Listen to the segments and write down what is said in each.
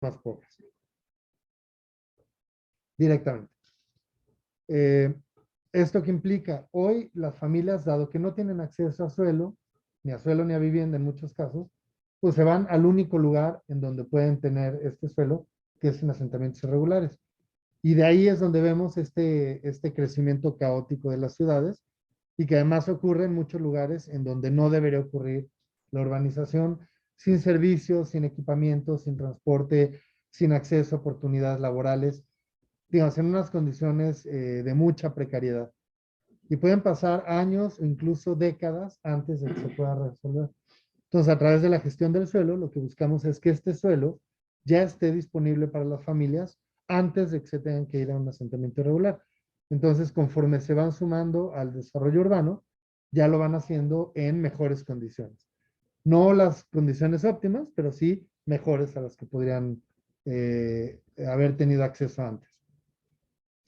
más pobres. Directamente. ¿Esto qué implica? Hoy las familias, dado que no tienen acceso a suelo ni a vivienda en muchos casos, pues se van al único lugar en donde pueden tener este suelo, que es en asentamientos irregulares. Y de ahí es donde vemos este crecimiento caótico de las ciudades y que además ocurre en muchos lugares en donde no debería ocurrir la urbanización, sin servicios, sin equipamiento, sin transporte, sin acceso a oportunidades laborales, digamos, en unas condiciones de mucha precariedad. Y pueden pasar años o incluso décadas antes de que se pueda resolver. Entonces, a través de la gestión del suelo, lo que buscamos es que este suelo ya esté disponible para las familias antes de que se tengan que ir a un asentamiento irregular. Entonces, conforme se van sumando al desarrollo urbano, ya lo van haciendo en mejores condiciones. No las condiciones óptimas, pero sí mejores a las que podrían haber tenido acceso antes.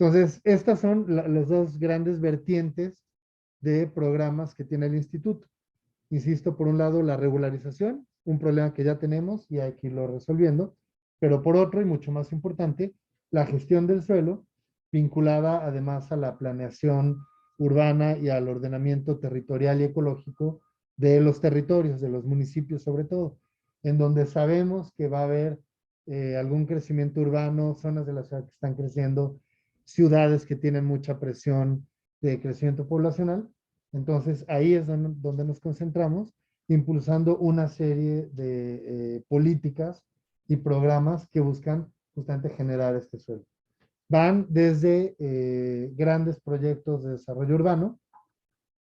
Entonces, estas son las dos grandes vertientes de programas que tiene el instituto. Insisto, por un lado, la regularización, un problema que ya tenemos y hay que irlo resolviendo, pero por otro, y mucho más importante, la gestión del suelo, vinculada además a la planeación urbana y al ordenamiento territorial y ecológico de los territorios, de los municipios sobre todo, en donde sabemos que va a haber algún crecimiento urbano, zonas de la ciudad que están creciendo, ciudades que tienen mucha presión de crecimiento poblacional. Entonces, ahí es donde nos concentramos, impulsando una serie de políticas y programas que buscan justamente generar este suelo. Van desde grandes proyectos de desarrollo urbano,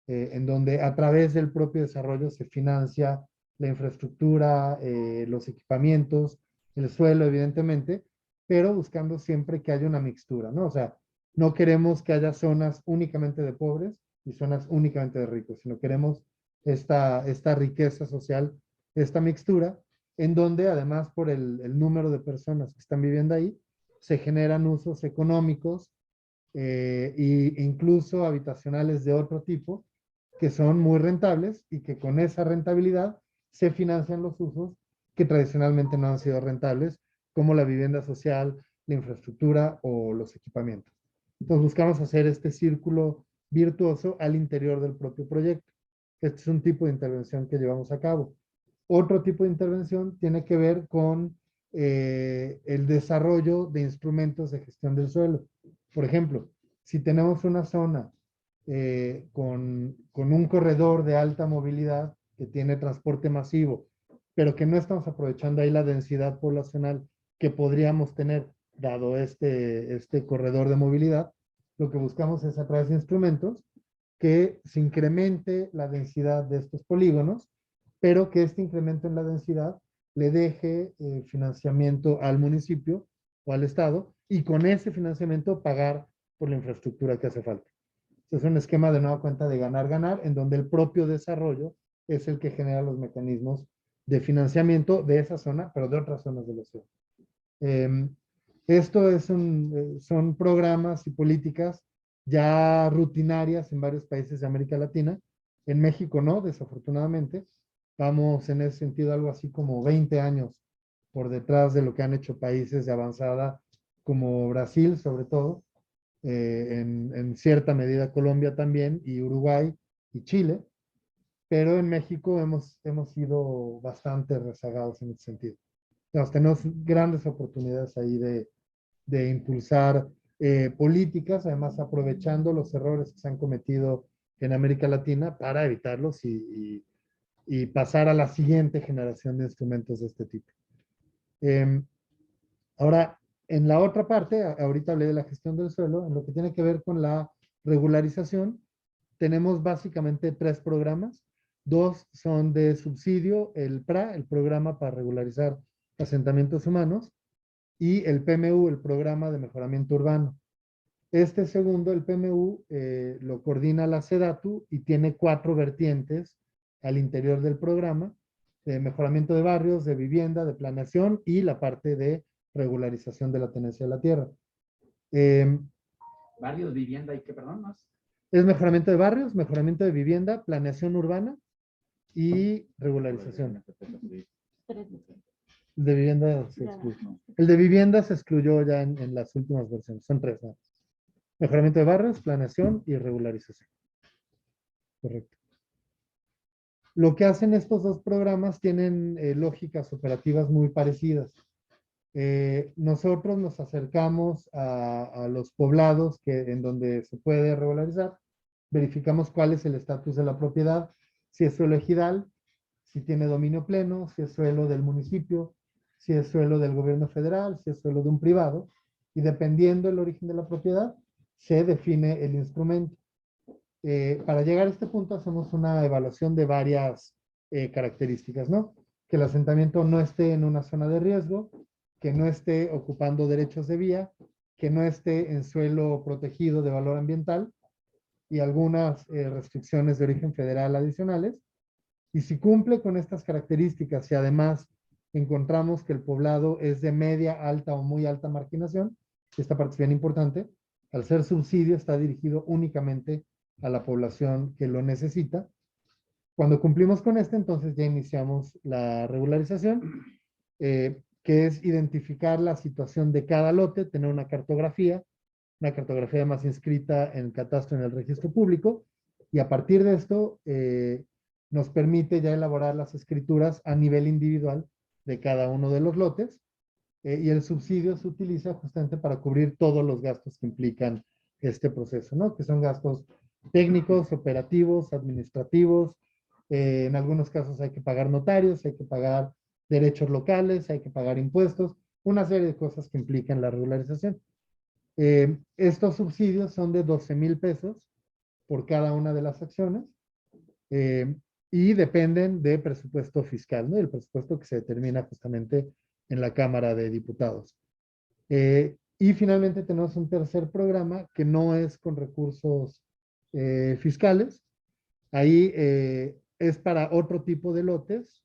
en donde a través del propio desarrollo se financia la infraestructura, los equipamientos, el suelo, evidentemente, pero buscando siempre que haya una mixtura, ¿no? O sea, no queremos que haya zonas únicamente de pobres y zonas únicamente de ricos, sino queremos esta riqueza social, esta mixtura, en donde además por el número de personas que están viviendo ahí, se generan usos económicos e incluso habitacionales de otro tipo, que son muy rentables y que con esa rentabilidad se financian los usos que tradicionalmente no han sido rentables, como la vivienda social, la infraestructura o los equipamientos. Entonces buscamos hacer este círculo virtuoso al interior del propio proyecto. Este es un tipo de intervención que llevamos a cabo. Otro tipo de intervención tiene que ver con el desarrollo de instrumentos de gestión del suelo. Por ejemplo, si tenemos una zona con un corredor de alta movilidad que tiene transporte masivo, pero que no estamos aprovechando ahí la densidad poblacional que podríamos tener dado este corredor de movilidad, lo que buscamos es a través de instrumentos que se incremente la densidad de estos polígonos, pero que este incremento en la densidad le deje financiamiento al municipio o al Estado y con ese financiamiento pagar por la infraestructura que hace falta. Es un esquema de nueva cuenta de ganar-ganar, en donde el propio desarrollo es el que genera los mecanismos de financiamiento de esa zona, pero de otras zonas de la ciudad. Esto son programas y políticas ya rutinarias en varios países de América Latina. En México no, desafortunadamente. Vamos en ese sentido algo así como 20 años por detrás de lo que han hecho países de avanzada como Brasil, sobre todo, en cierta medida Colombia también, y Uruguay y Chile, pero en México hemos sido bastante rezagados en ese sentido. Tenemos grandes oportunidades ahí de impulsar políticas, además aprovechando los errores que se han cometido en América Latina para evitarlos y pasar a la siguiente generación de instrumentos de este tipo. Ahora, en la otra parte, ahorita hablé de la gestión del suelo, en lo que tiene que ver con la regularización, tenemos básicamente 3 programas. 2 son de subsidio, el PRA, el Programa para Regularizar Asentamientos Humanos, y el PMU, el Programa de Mejoramiento Urbano. Este segundo, el PMU, lo coordina la SEDATU y tiene 4 vertientes al interior del programa, de mejoramiento de barrios, de vivienda, de planeación y la parte de regularización de la tenencia de la tierra. Barrios, vivienda y qué, perdón, más. Es mejoramiento de barrios, mejoramiento de vivienda, planeación urbana y regularización. El de vivienda se Ya, excluye. no. El de vivienda se excluyó ya en las últimas versiones. Son tres, ¿no? Mejoramiento de barrios, planeación y regularización. Correcto. Lo que hacen estos dos programas tienen lógicas operativas muy parecidas. Nosotros nos acercamos a los poblados en donde se puede regularizar, verificamos cuál es el estatus de la propiedad, si es suelo ejidal, si tiene dominio pleno, si es suelo del municipio, si es suelo del gobierno federal, si es suelo de un privado, y dependiendo del origen de la propiedad, se define el instrumento. Para llegar a este punto hacemos una evaluación de varias características, ¿no? Que el asentamiento no esté en una zona de riesgo, que no esté ocupando derechos de vía, que no esté en suelo protegido de valor ambiental y algunas restricciones de origen federal adicionales. Y si cumple con estas características y además encontramos que el poblado es de media, alta o muy alta marginación, esta parte es bien importante, al ser subsidio está dirigido únicamente a la población que lo necesita. Cuando cumplimos con este, entonces ya iniciamos la regularización, que es identificar la situación de cada lote, tener una cartografía además inscrita en el catastro en el registro público, y a partir de esto nos permite ya elaborar las escrituras a nivel individual de cada uno de los lotes, y el subsidio se utiliza justamente para cubrir todos los gastos que implican este proceso, ¿no? Que son gastos técnicos, operativos, administrativos, en algunos casos hay que pagar notarios, hay que pagar derechos locales, hay que pagar impuestos, una serie de cosas que implican la regularización. Estos subsidios son de 12,000 pesos por cada una de las acciones eh, y dependen de presupuesto fiscal, ¿no? El presupuesto que se determina justamente en la Cámara de Diputados. Y finalmente tenemos un tercer programa que no es con recursos fiscales. Ahí es para otro tipo de lotes,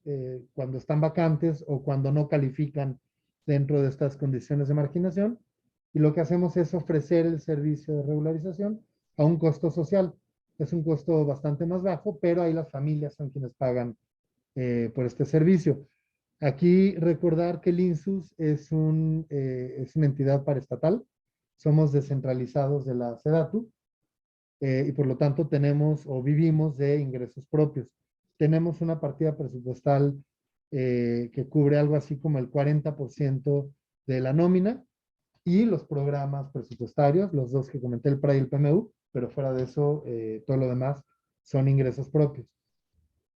cuando están vacantes o cuando no califican dentro de estas condiciones de marginación. Y lo que hacemos es ofrecer el servicio de regularización a un costo social. Es un costo bastante más bajo, pero ahí las familias son quienes pagan por este servicio. Aquí recordar que el INSUS es una entidad paraestatal. Somos descentralizados de la SEDATU y por lo tanto tenemos o vivimos de ingresos propios. Tenemos una partida presupuestal que cubre algo así como el 40% de la nómina y los programas presupuestarios, los dos que comenté, el PRA y el PMU, pero fuera de eso, todo lo demás son ingresos propios.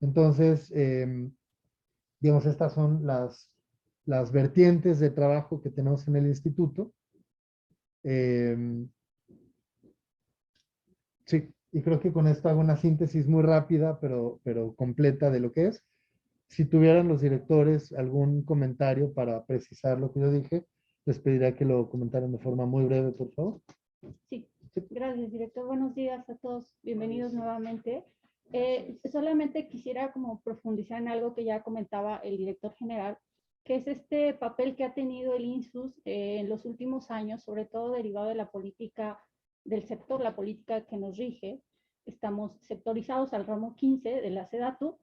Entonces, digamos, estas son las vertientes de trabajo que tenemos en el instituto. Sí, y creo que con esto hago una síntesis muy rápida, pero completa de lo que es. Si tuvieran los directores algún comentario para precisar lo que yo dije, les pediría que lo comentaran de forma muy breve, por favor. Sí, gracias, director. Buenos días a todos. Bienvenidos nuevamente. Solamente quisiera como profundizar en algo que ya comentaba el director general, que es este papel que ha tenido el INSUS en los últimos años, sobre todo derivado de la política del sector, la política que nos rige. Estamos sectorizados al ramo 15 de la SEDATU.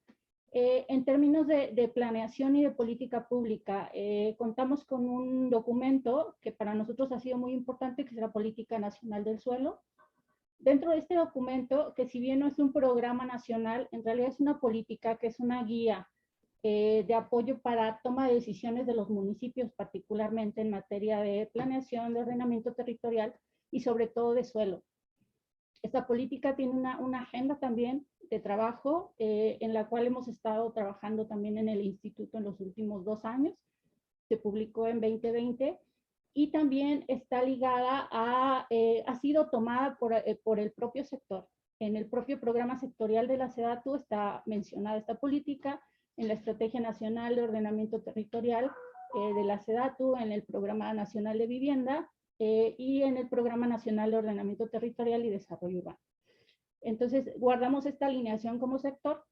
En términos de planeación y de política pública, contamos con un documento que para nosotros ha sido muy importante, que es la Política Nacional del Suelo. Dentro de este documento, que si bien no es un programa nacional, en realidad es una política que es una guía de apoyo para toma de decisiones de los municipios, particularmente en materia de planeación, de ordenamiento territorial y sobre todo de suelo. Esta política tiene una agenda también de trabajo en la cual hemos estado trabajando también en el instituto en los últimos 2 años. Se publicó en 2020 y también está ligada ha sido tomada por el propio sector. En el propio programa sectorial de la SEDATU está mencionada esta política, en la Estrategia Nacional de Ordenamiento Territorial de la SEDATU, en el Programa Nacional de Vivienda y en el Programa Nacional de Ordenamiento Territorial y Desarrollo Urbano. Entonces, guardamos esta alineación como sector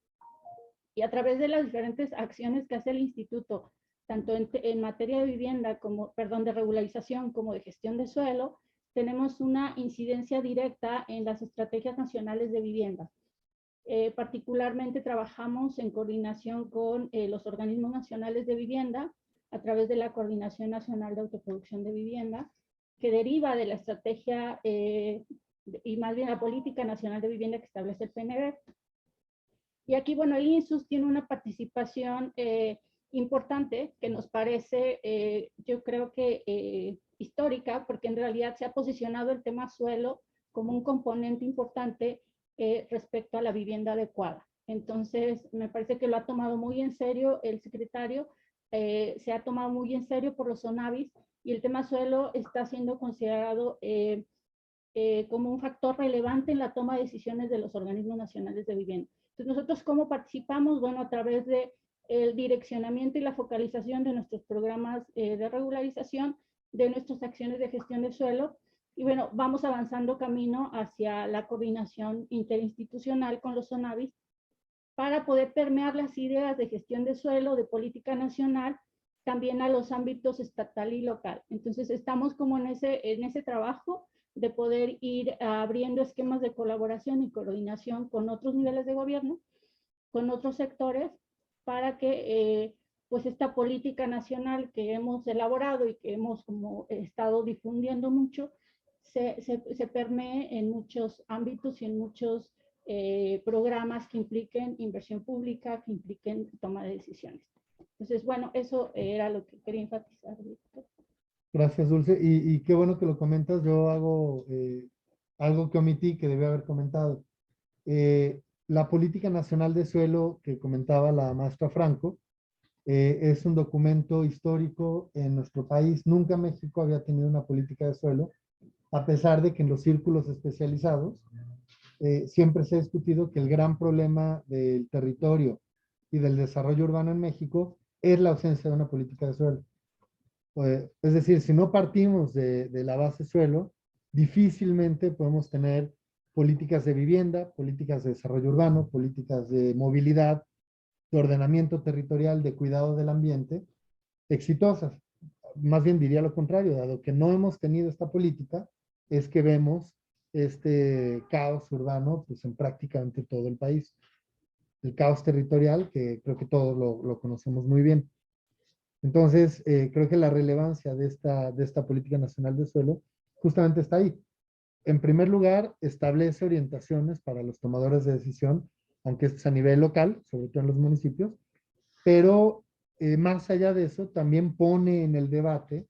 y a través de las diferentes acciones que hace el instituto, tanto en materia de vivienda, de regularización como de gestión de suelo, tenemos una incidencia directa en las estrategias nacionales de vivienda. Particularmente trabajamos en coordinación con los organismos nacionales de vivienda a través de la Coordinación Nacional de Autoproducción de Vivienda, que deriva de la estrategia y más bien la Política Nacional de Vivienda que establece el PNV. Y aquí, bueno, el INSUS tiene una participación importante que nos parece, yo creo que histórica, porque en realidad se ha posicionado el tema suelo como un componente importante respecto a la vivienda adecuada. Entonces, me parece que lo ha tomado muy en serio el secretario, se ha tomado muy en serio por los SONAVIS, y el tema suelo está siendo considerado como un factor relevante en la toma de decisiones de los organismos nacionales de vivienda. Entonces, nosotros, ¿cómo participamos? Bueno, a través de el direccionamiento y la focalización de nuestros programas de regularización, de nuestras acciones de gestión de suelo, y bueno, vamos avanzando camino hacia la coordinación interinstitucional con los SONAVIS para poder permear las ideas de gestión de suelo, de política nacional, también a los ámbitos estatal y local. Entonces, estamos como en ese trabajo de poder ir abriendo esquemas de colaboración y coordinación con otros niveles de gobierno, con otros sectores, para que pues esta política nacional que hemos elaborado y que hemos como estado difundiendo mucho, se permee en muchos ámbitos y en muchos programas que impliquen inversión pública, que impliquen toma de decisiones. Entonces, bueno, eso era lo que quería enfatizar. Gracias, Dulce. Y qué bueno que lo comentas. Yo hago algo que omití que debía haber comentado. La Política Nacional de Suelo que comentaba la maestra Franco es un documento histórico en nuestro país. Nunca México había tenido una política de suelo, a pesar de que en los círculos especializados siempre se ha discutido que el gran problema del territorio y del desarrollo urbano en México es la ausencia de una política de suelo. Es decir, si no partimos de la base suelo, difícilmente podemos tener políticas de vivienda, políticas de desarrollo urbano, políticas de movilidad, de ordenamiento territorial, de cuidado del ambiente, exitosas. Más bien diría lo contrario, dado que no hemos tenido esta política, es que vemos este caos urbano pues, en prácticamente todo el país. El caos territorial, que creo que todos lo conocemos muy bien. Entonces, creo que la relevancia de esta Política Nacional de Suelo justamente está ahí. En primer lugar, establece orientaciones para los tomadores de decisión, aunque esto es a nivel local, sobre todo en los municipios, pero más allá de eso, también pone en el debate,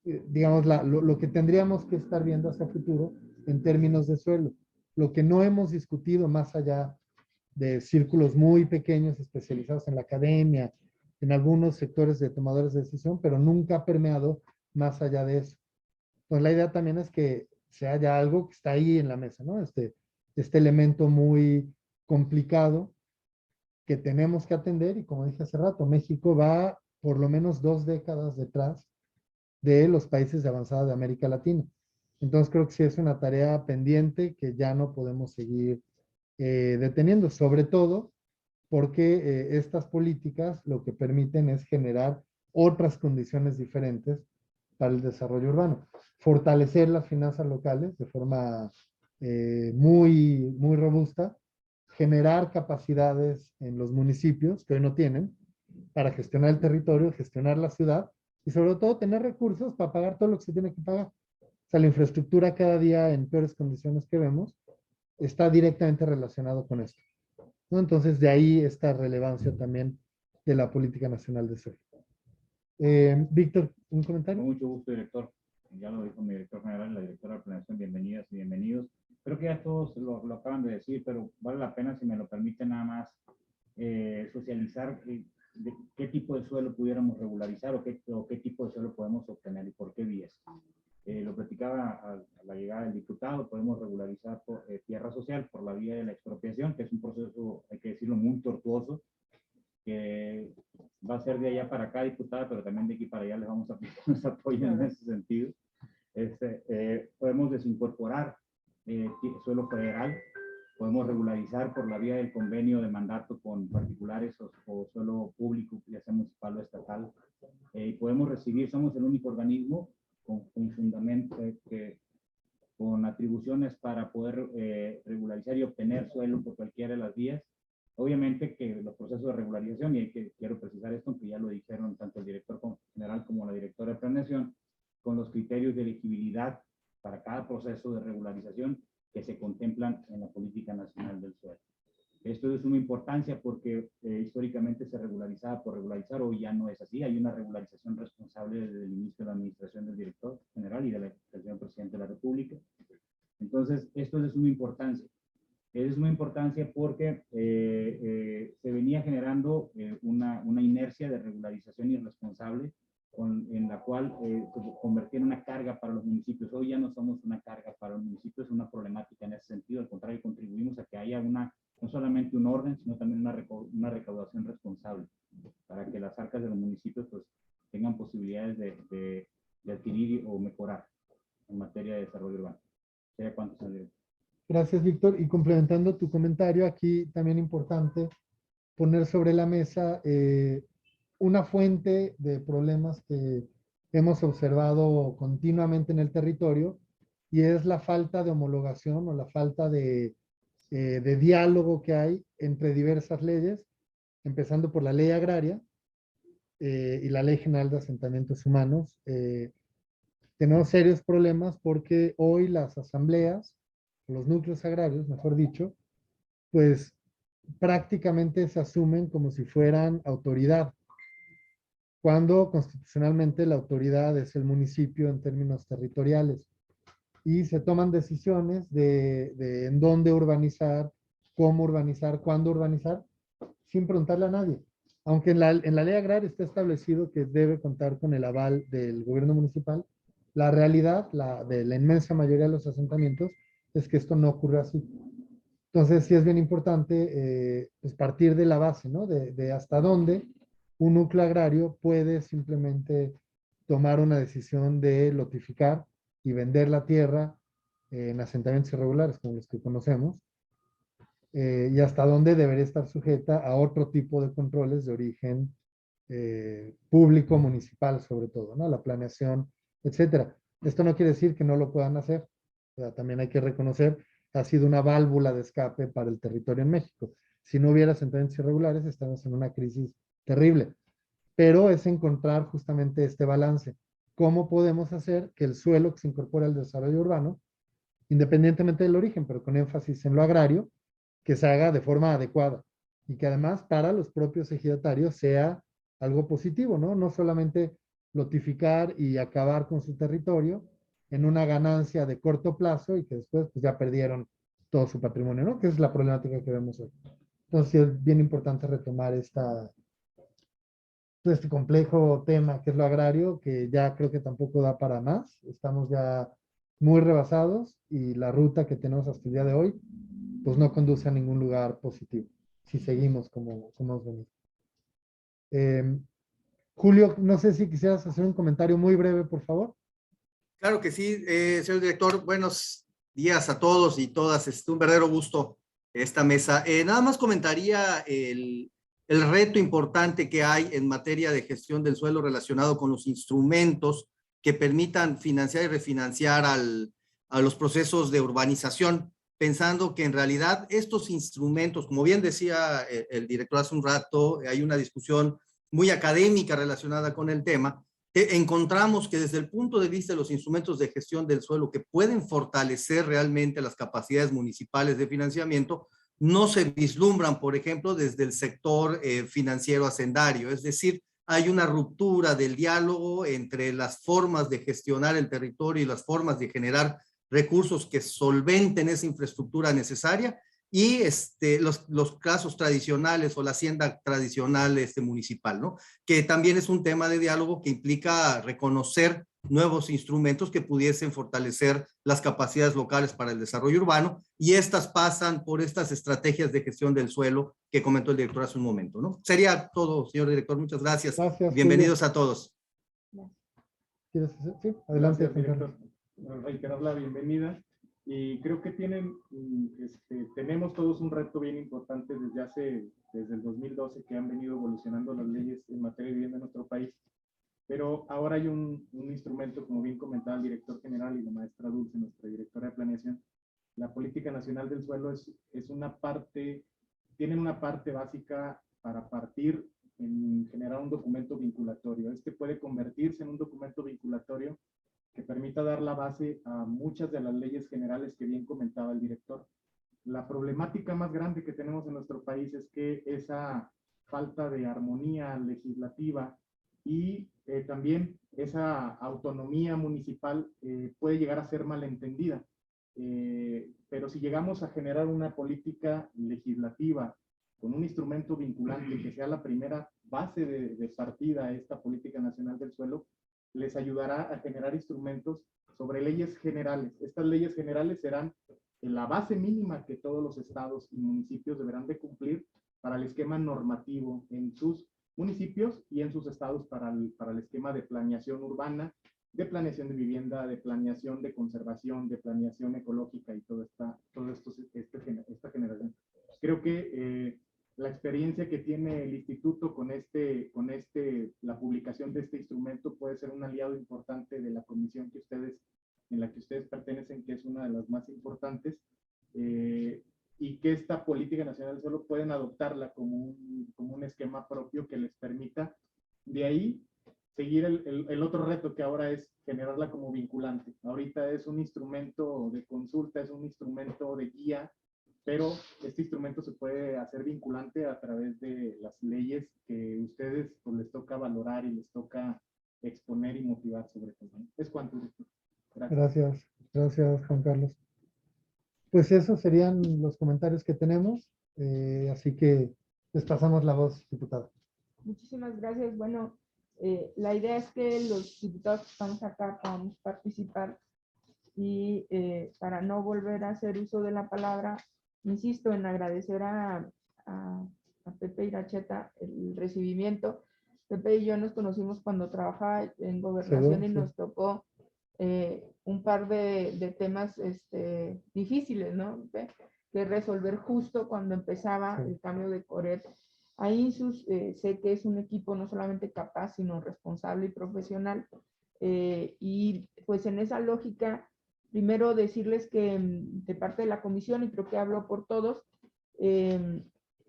digamos, lo que tendríamos que estar viendo hacia el futuro en términos de suelo. Lo que no hemos discutido más allá de círculos muy pequeños especializados en la academia, en algunos sectores de tomadores de decisión, pero nunca ha permeado más allá de eso. Entonces la idea también es que sea ya algo que está ahí en la mesa, ¿no? Este elemento muy complicado que tenemos que atender y como dije hace rato, México va por lo menos 2 décadas detrás de los países de avanzada de América Latina. Entonces creo que sí es una tarea pendiente que ya no podemos seguir deteniendo, sobre todo porque estas políticas lo que permiten es generar otras condiciones diferentes para el desarrollo urbano. Fortalecer las finanzas locales de forma muy robusta, generar capacidades en los municipios que hoy no tienen para gestionar el territorio, gestionar la ciudad y sobre todo tener recursos para pagar todo lo que se tiene que pagar. O sea, la infraestructura cada día en peores condiciones que vemos está directamente relacionado con esto, ¿no? Entonces, de ahí esta relevancia también de la Política Nacional de Suelo. Víctor, ¿un comentario? Con mucho gusto, director. Ya lo dijo mi director general, la directora de planeación. Bienvenidas y bienvenidos. Creo que ya todos lo acaban de decir, pero vale la pena, si me lo permiten, nada más socializar de qué tipo de suelo pudiéramos regularizar o qué tipo de suelo podemos obtener y por qué vías. Lo platicaba a la llegada del diputado, podemos regularizar tierra social por la vía de la expropiación, que es un proceso, hay que decirlo, muy tortuoso, que va a ser de allá para acá, diputada, pero también de aquí para allá les vamos a pedir nuestro apoyo en ese sentido. Podemos desincorporar suelo federal, podemos regularizar por la vía del convenio de mandato con particulares o suelo público, ya sea municipal o estatal, y podemos recibir, somos el único organismo con fundamento, con atribuciones para poder regularizar y obtener suelo por cualquiera de las vías, Obviamente que los procesos de regularización, y quiero precisar esto, aunque ya lo dijeron tanto el director general como la directora de planeación, con los criterios de elegibilidad para cada proceso de regularización que se contemplan en la Política Nacional del Suelo. Esto es de suma importancia porque históricamente se regularizaba por regularizar, hoy ya no es así. Hay una regularización responsable desde el inicio de la administración del director general y del señor presidente de la República. Entonces, esto es de suma importancia. Es de suma importancia porque se venía generando una inercia de regularización irresponsable en la cual se convertía en una carga para los municipios. Hoy ya no somos una carga para los municipios, es una problemática en ese sentido. Al contrario, contribuimos a que haya no solamente un orden, sino también una recaudación responsable para que las arcas de los municipios pues, tengan posibilidades de adquirir o mejorar en materia de desarrollo urbano. ¿Sería cuánto saldría? Gracias, Víctor. Y complementando tu comentario, aquí también importante poner sobre la mesa una fuente de problemas que hemos observado continuamente en el territorio y es la falta de homologación o la falta de diálogo que hay entre diversas leyes, empezando por la ley agraria y la ley general de asentamientos humanos. Tenemos serios problemas porque hoy las asambleas, los núcleos agrarios, mejor dicho, pues prácticamente se asumen como si fueran autoridad, cuando constitucionalmente la autoridad es el municipio en términos territoriales. Y se toman decisiones de en dónde urbanizar, cómo urbanizar, cuándo urbanizar, sin preguntarle a nadie. Aunque en la ley agraria está establecido que debe contar con el aval del gobierno municipal, la realidad de la inmensa mayoría de los asentamientos es que esto no ocurre así. Entonces sí es bien importante pues partir de la base, ¿no? De hasta dónde un núcleo agrario puede simplemente tomar una decisión de lotificar y vender la tierra en asentamientos irregulares como los que conocemos, y hasta dónde debería estar sujeta a otro tipo de controles de origen público, municipal sobre todo, ¿no? La planeación, etcétera. Esto no quiere decir que no lo puedan hacer, o sea, también hay que reconocer que ha sido una válvula de escape para el territorio en México. Si no hubiera asentamientos irregulares, estamos en una crisis terrible, pero es encontrar justamente este balance. ¿Cómo podemos hacer que el suelo que se incorpora al desarrollo urbano, independientemente del origen, pero con énfasis en lo agrario, que se haga de forma adecuada y que además para los propios ejidatarios sea algo positivo, ¿no? No solamente lotificar y acabar con su territorio en una ganancia de corto plazo y que después pues, ya perdieron todo su patrimonio, ¿no? Que es la problemática que vemos hoy. Entonces es bien importante retomar este complejo tema que es lo agrario, que ya creo que tampoco da para más. Estamos ya muy rebasados y la ruta que tenemos hasta el día de hoy pues no conduce a ningún lugar positivo, si seguimos como hemos venido. Julio, no sé si quisieras hacer un comentario muy breve, por favor. Claro que sí, señor director. Buenos días a todos y todas. Es un verdadero gusto esta mesa. Nada más comentaría el reto importante que hay en materia de gestión del suelo relacionado con los instrumentos que permitan financiar y refinanciar a los procesos de urbanización, pensando que en realidad estos instrumentos, como bien decía el director hace un rato, hay una discusión muy académica relacionada con el tema. Encontramos que desde el punto de vista de los instrumentos de gestión del suelo que pueden fortalecer realmente las capacidades municipales de financiamiento, no se vislumbran, por ejemplo, desde el sector financiero hacendario. Es decir, hay una ruptura del diálogo entre las formas de gestionar el territorio y las formas de generar recursos que solventen esa infraestructura necesaria y los casos tradicionales o la hacienda tradicional municipal, ¿no? Que también es un tema de diálogo que implica reconocer nuevos instrumentos que pudiesen fortalecer las capacidades locales para el desarrollo urbano, y estas pasan por estas estrategias de gestión del suelo que comentó el director hace un momento, ¿no? Sería todo, señor director. Muchas gracias. Gracias, Bienvenidos Julio. a todos. ¿Quieres hacer? Sí, adelante. Gracias, director. Reiterar la bienvenida. Y creo que tenemos todos un reto bien importante desde el 2012 que han venido evolucionando las leyes en materia de vivienda en nuestro país. Pero ahora hay un instrumento, como bien comentaba el director general y la maestra Dulce, nuestra directora de planeación. La Política Nacional del Suelo es una parte tienen una parte básica para partir en generar un documento vinculatorio. Este puede convertirse en un documento vinculatorio que permita dar la base a muchas de las leyes generales que bien comentaba el director. La problemática más grande que tenemos en nuestro país es que esa falta de armonía legislativa y también esa autonomía municipal puede llegar a ser malentendida. Pero si llegamos a generar una política legislativa con un instrumento vinculante que sea la primera base de partida a esta política nacional del suelo, les ayudará a generar instrumentos sobre leyes generales. Estas leyes generales serán la base mínima que todos los estados y municipios deberán de cumplir para el esquema normativo en sus municipios y en sus estados para el esquema de planeación urbana, de planeación de vivienda, de planeación de conservación, de planeación ecológica y todo esta generación. Creo que la experiencia que tiene el instituto con la publicación de este instrumento puede ser un aliado importante de la comisión en la que ustedes pertenecen, que es una de las más importantes, y que esta política nacional solo pueden adoptarla como un esquema propio que les permita de ahí seguir el otro reto que ahora es generarla como vinculante. Ahorita es un instrumento de consulta, es un instrumento de guía, pero este instrumento se puede hacer vinculante a través de las leyes que ustedes pues, les toca valorar y les toca exponer y motivar sobre todo. Es cuanto. Gracias, gracias Juan Carlos. Pues esos serían los comentarios que tenemos, así que les pasamos la voz, diputado. Muchísimas gracias. Bueno, la idea es que los diputados que estamos acá podamos participar y para no volver a hacer uso de la palabra, insisto en agradecer a Pepe Iracheta el recibimiento. Pepe y yo nos conocimos cuando trabajaba en gobernación y nos tocó un par de temas difíciles, ¿no? Que resolver justo cuando empezaba el cambio de Coret. A INSUS sé que es un equipo no solamente capaz, sino responsable y profesional. Y pues en esa lógica, primero decirles que de parte de la comisión, y creo que hablo por todos,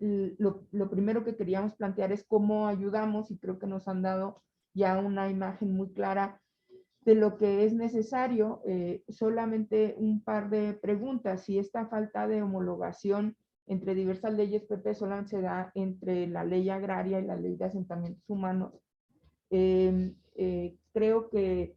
lo primero que queríamos plantear es cómo ayudamos, y creo que nos han dado ya una imagen muy clara de lo que es necesario. Solamente un par de preguntas. Si esta falta de homologación entre diversas leyes, Pepe, solamente se da entre la ley agraria y la ley de asentamientos humanos. Creo que,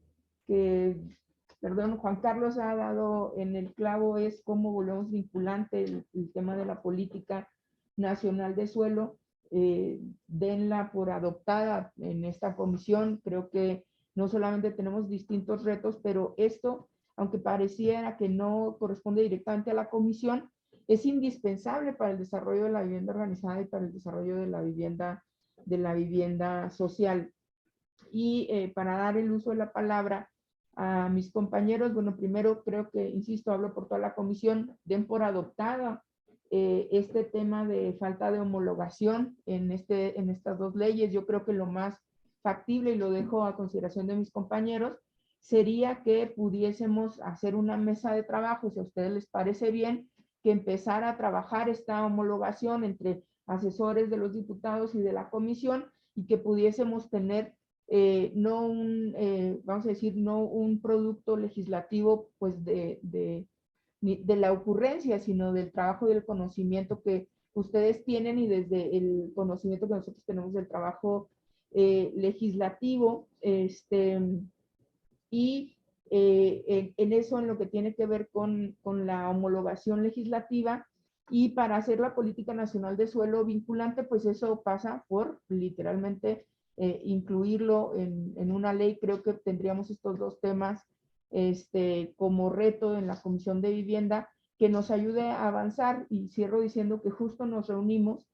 perdón, Juan Carlos ha dado en el clavo, es cómo volvemos vinculante el tema de la política nacional de suelo. Denla por adoptada en esta comisión. Creo que no solamente tenemos distintos retos, pero esto, aunque pareciera que no corresponde directamente a la comisión, es indispensable para el desarrollo de la vivienda organizada y para el desarrollo de la vivienda social. Y para dar el uso de la palabra a mis compañeros, bueno, primero creo que, insisto, hablo por toda la comisión, den por adoptada este tema de falta de homologación en estas dos leyes. Yo creo que lo más factible, y lo dejo a consideración de mis compañeros, sería que pudiésemos hacer una mesa de trabajo, si a ustedes les parece bien, que empezara a trabajar esta homologación entre asesores de los diputados y de la comisión, y que pudiésemos tener no vamos a decir, no un producto legislativo pues de la ocurrencia, sino del trabajo y del conocimiento que ustedes tienen, y desde el conocimiento que nosotros tenemos del trabajo legislativo, y en eso, en lo que tiene que ver con la homologación legislativa. Y para hacer la política nacional de suelo vinculante, pues eso pasa por literalmente incluirlo en una ley. Creo que tendríamos estos dos temas como reto en la Comisión de Vivienda, que nos ayude a avanzar. Y cierro diciendo que justo nos reunimos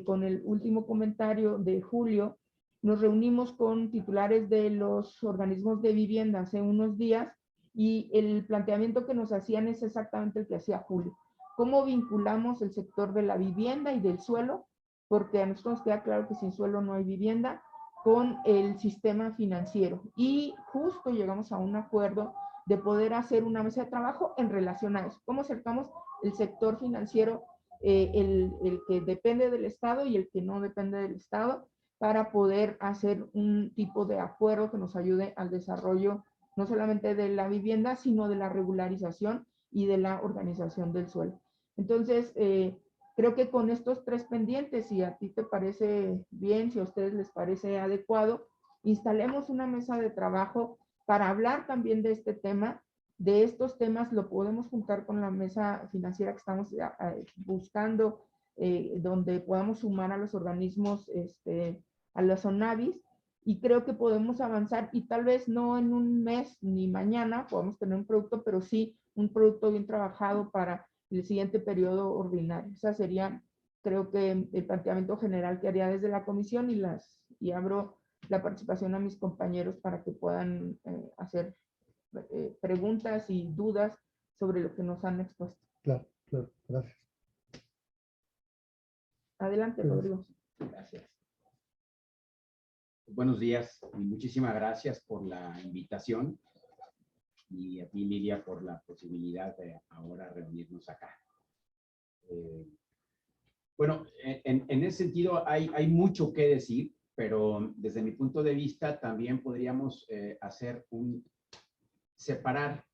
con el último comentario de Julio. Nos reunimos con titulares de los organismos de vivienda hace unos días, y el planteamiento que nos hacían es exactamente el que hacía Julio. ¿Cómo vinculamos el sector de la vivienda y del suelo? Porque a nosotros nos queda claro que sin suelo no hay vivienda, con el sistema financiero. Y justo llegamos a un acuerdo de poder hacer una mesa de trabajo en relación a eso. ¿Cómo acercamos el sector financiero el que depende del Estado y el que no depende del Estado, para poder hacer un tipo de acuerdo que nos ayude al desarrollo no solamente de la vivienda, sino de la regularización y de la organización del suelo. Entonces, creo que con estos 3 pendientes, si a ti te parece bien, si a ustedes les parece adecuado, instalemos una mesa de trabajo para hablar también de este tema. De estos temas lo podemos juntar con la mesa financiera que estamos buscando, donde podamos sumar a los organismos, a los ONAVIS, y creo que podemos avanzar, y tal vez no en un mes ni mañana podemos tener un producto, pero sí un producto bien trabajado para el siguiente periodo ordinario. Esa sería, creo que, el planteamiento general que haría desde la comisión, y abro la participación a mis compañeros para que puedan hacer preguntas y dudas sobre lo que nos han expuesto. Claro, claro, gracias. Adelante, Gracias. Rodrigo. Gracias. Buenos días y muchísimas gracias por la invitación, y a ti, Lidia, por la posibilidad de ahora reunirnos acá. Bueno, en ese sentido hay mucho que decir, pero desde mi punto de vista también podríamos separar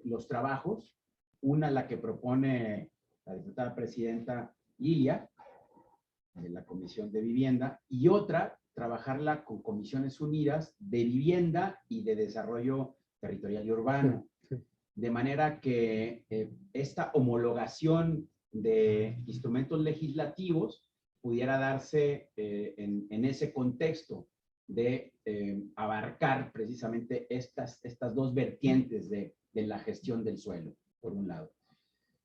los trabajos. Una, la que propone la diputada presidenta Lilia, de la Comisión de Vivienda, y otra, trabajarla con Comisiones Unidas de Vivienda y de Desarrollo Territorial y Urbano. Sí, sí. De manera que esta homologación de instrumentos legislativos pudiera darse en ese contexto de abarcar precisamente estas 2 vertientes de la gestión del suelo, por un lado.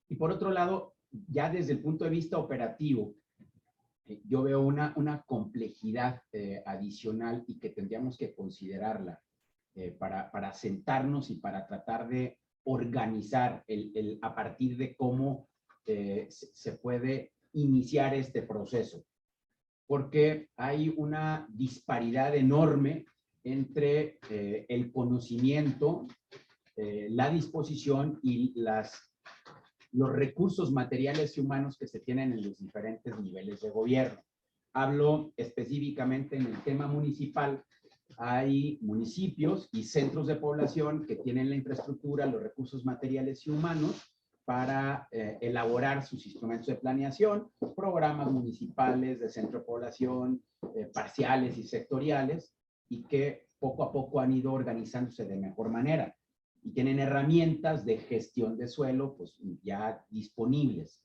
Y por otro lado, ya desde el punto de vista operativo, yo veo una complejidad adicional, y que tendríamos que considerarla para sentarnos y para tratar de organizar a partir de cómo se puede iniciar este proceso. Porque hay una disparidad enorme entre el conocimiento, la disposición y los recursos materiales y humanos que se tienen en los diferentes niveles de gobierno. Hablo específicamente en el tema municipal. Hay municipios y centros de población que tienen la infraestructura, los recursos materiales y humanos para elaborar sus instrumentos de planeación, programas municipales de centro de población, parciales y sectoriales, y que poco a poco han ido organizándose de mejor manera. Y tienen herramientas de gestión de suelo pues ya disponibles.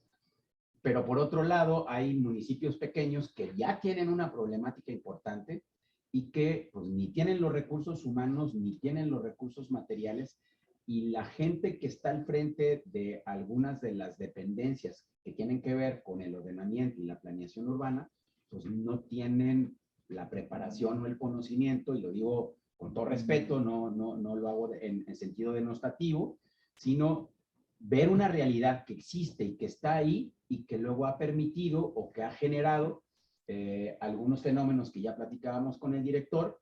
Pero por otro lado, hay municipios pequeños que ya tienen una problemática importante y que pues ni tienen los recursos humanos ni tienen los recursos materiales, y la gente que está al frente de algunas de las dependencias que tienen que ver con el ordenamiento y la planeación urbana, pues no tienen la preparación o el conocimiento, y lo digo con todo respeto, no lo hago en sentido denostativo, sino ver una realidad que existe y que está ahí, y que luego ha permitido o que ha generado algunos fenómenos que ya platicábamos con el director,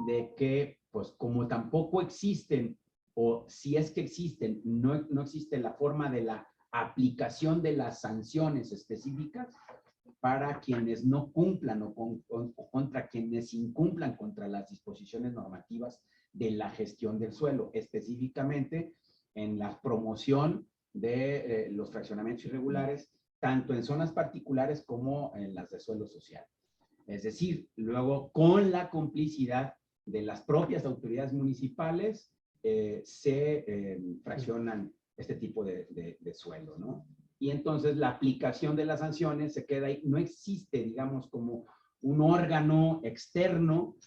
de que pues como tampoco existen, o si es que existen, no existe la forma de la aplicación de las sanciones específicas para quienes no cumplan o contra quienes incumplan contra las disposiciones normativas de la gestión del suelo, específicamente en la promoción de los fraccionamientos irregulares, tanto en zonas particulares como en las de suelo social. Es decir, luego con la complicidad de las propias autoridades municipales se fraccionan este tipo de suelo, ¿no? Y entonces la aplicación de las sanciones se queda ahí. No existe, digamos, como un órgano externo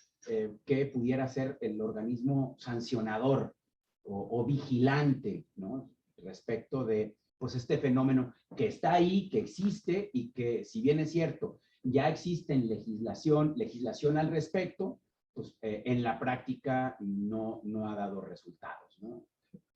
que pudiera ser el organismo sancionador o vigilante, ¿no? Respecto de, pues, este fenómeno que está ahí, que existe, y que, si bien es cierto, ya existe legislación al respecto, pues en la práctica no ha dado resultados, ¿no?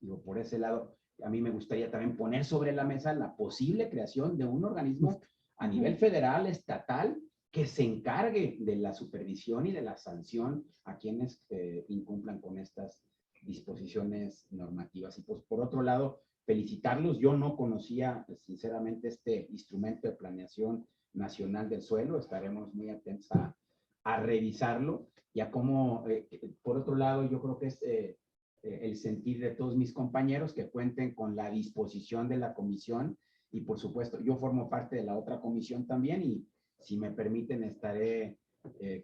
Digo, por ese lado, a mí me gustaría también poner sobre la mesa la posible creación de un organismo a nivel federal, estatal, que se encargue de la supervisión y de la sanción a quienes incumplan con estas disposiciones normativas. Y pues por otro lado, felicitarlos. Yo no conocía, sinceramente, este instrumento de planeación nacional del suelo. Estaremos muy atentos a revisarlo y a cómo, por otro lado, yo creo que es el sentir de todos mis compañeros que cuenten con la disposición de la comisión y, por supuesto, yo formo parte de la otra comisión también y, si me permiten, estaré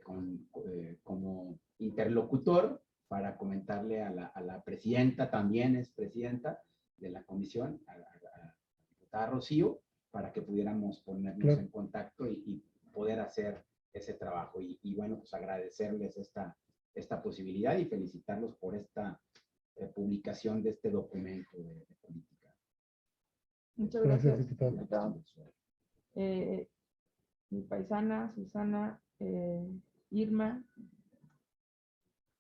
como interlocutor para comentarle a la presidenta, también es presidenta de la comisión, a la diputada Rocío, para que pudiéramos ponernos en contacto y poder hacer ese trabajo. Y bueno, pues agradecerles esta posibilidad y felicitarlos por esta publicación de este documento de política. Muchas Gracias, gracias, diputado. Mi paisana, Susana, Irma.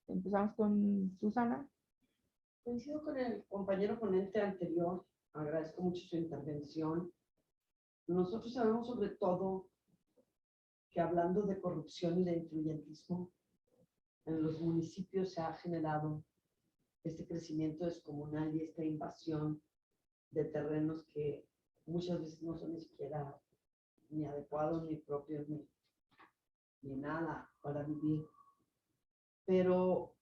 Empezamos con Susana. Coincido con el compañero ponente anterior, agradezco mucho su intervención. Nosotros sabemos sobre todo que hablando de corrupción y de influyentismo, en los municipios se ha generado este crecimiento descomunal y esta invasión de terrenos que muchas veces no son ni siquiera ni adecuados, ni propios, ni nada para vivir. Pero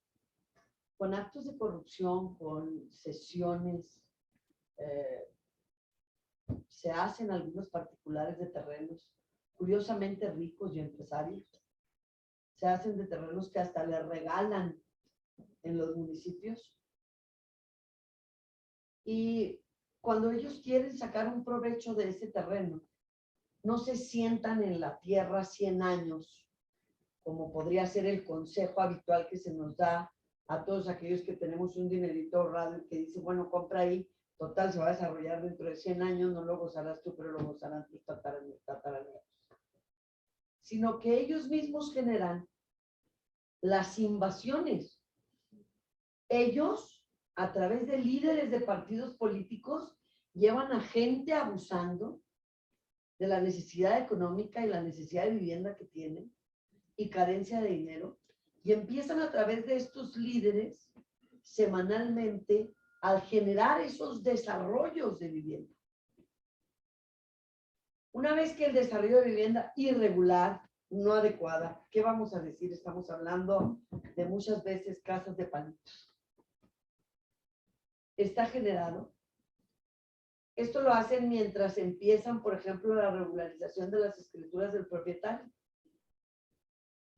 con actos de corrupción, con cesiones, se hacen algunos particulares de terrenos curiosamente ricos y empresarios. Se hacen de terrenos que hasta le regalan en los municipios. Y cuando ellos quieren sacar un provecho de ese terreno, no se sientan en la tierra 100 años, como podría ser el consejo habitual que se nos da a todos aquellos que tenemos un dinerito ahorrado y que dice, bueno, compra ahí, total, se va a desarrollar dentro de 100 años, no lo gozarás tú, pero lo gozarán tus tataranietos. Sino que ellos mismos generan las invasiones. Ellos, a través de líderes de partidos políticos, llevan a gente abusando de la necesidad económica y la necesidad de vivienda que tienen y carencia de dinero, y empiezan a través de estos líderes semanalmente a generar esos desarrollos de vivienda. Una vez que el desarrollo de vivienda irregular, no adecuada, ¿qué vamos a decir? Estamos hablando de muchas veces casas de palitos. Está generado. Esto lo hacen mientras empiezan, por ejemplo, la regularización de las escrituras del propietario.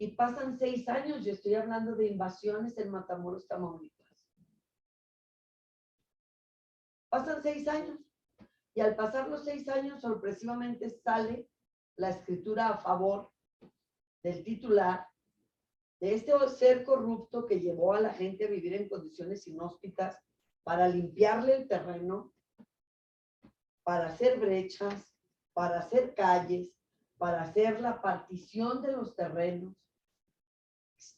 Y pasan 6 años, yo estoy hablando de invasiones en Matamoros, Tamaulipas. Pasan 6 años. Y al pasar los 6 años, sorpresivamente sale la escritura a favor del titular de este ser corrupto que llevó a la gente a vivir en condiciones inhóspitas para limpiarle el terreno, para hacer brechas, para hacer calles, para hacer la partición de los terrenos.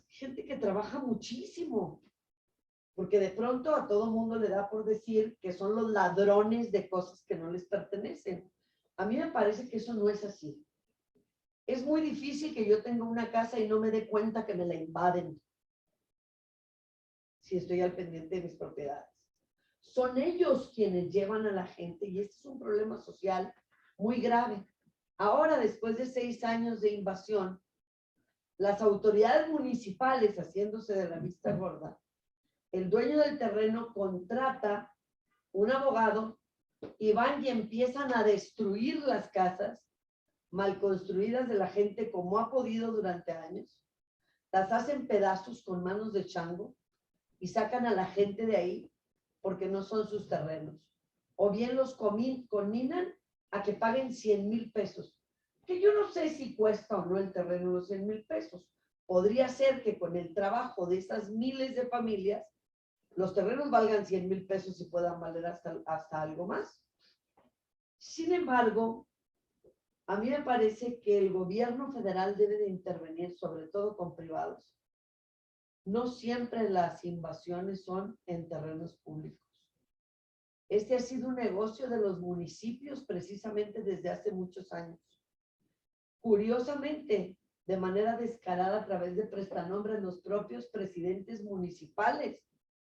Gente que trabaja muchísimo, porque de pronto a todo mundo le da por decir que son los ladrones de cosas que no les pertenecen. A mí me parece que eso no es así. Es muy difícil que yo tenga una casa y no me dé cuenta que me la invaden, si estoy al pendiente de mis propiedades. Son ellos quienes llevan a la gente, y este es un problema social muy grave. Ahora, después de 6 años de invasión, las autoridades municipales, haciéndose de la vista gorda, el dueño del terreno contrata un abogado y van y empiezan a destruir las casas mal construidas de la gente como ha podido durante años, las hacen pedazos con manos de chango y sacan a la gente de ahí porque no son sus terrenos. O bien los conminan a que paguen 100,000 pesos, que yo no sé si cuesta o no el terreno los 100,000 pesos. Podría ser que con el trabajo de esas miles de familias, los terrenos valgan 100,000 pesos y puedan valer hasta algo más. Sin embargo, a mí me parece que el gobierno federal debe de intervenir, sobre todo con privados. No siempre las invasiones son en terrenos públicos. Este ha sido un negocio de los municipios precisamente desde hace muchos años. Curiosamente, de manera descarada a través de prestanombres, los propios presidentes municipales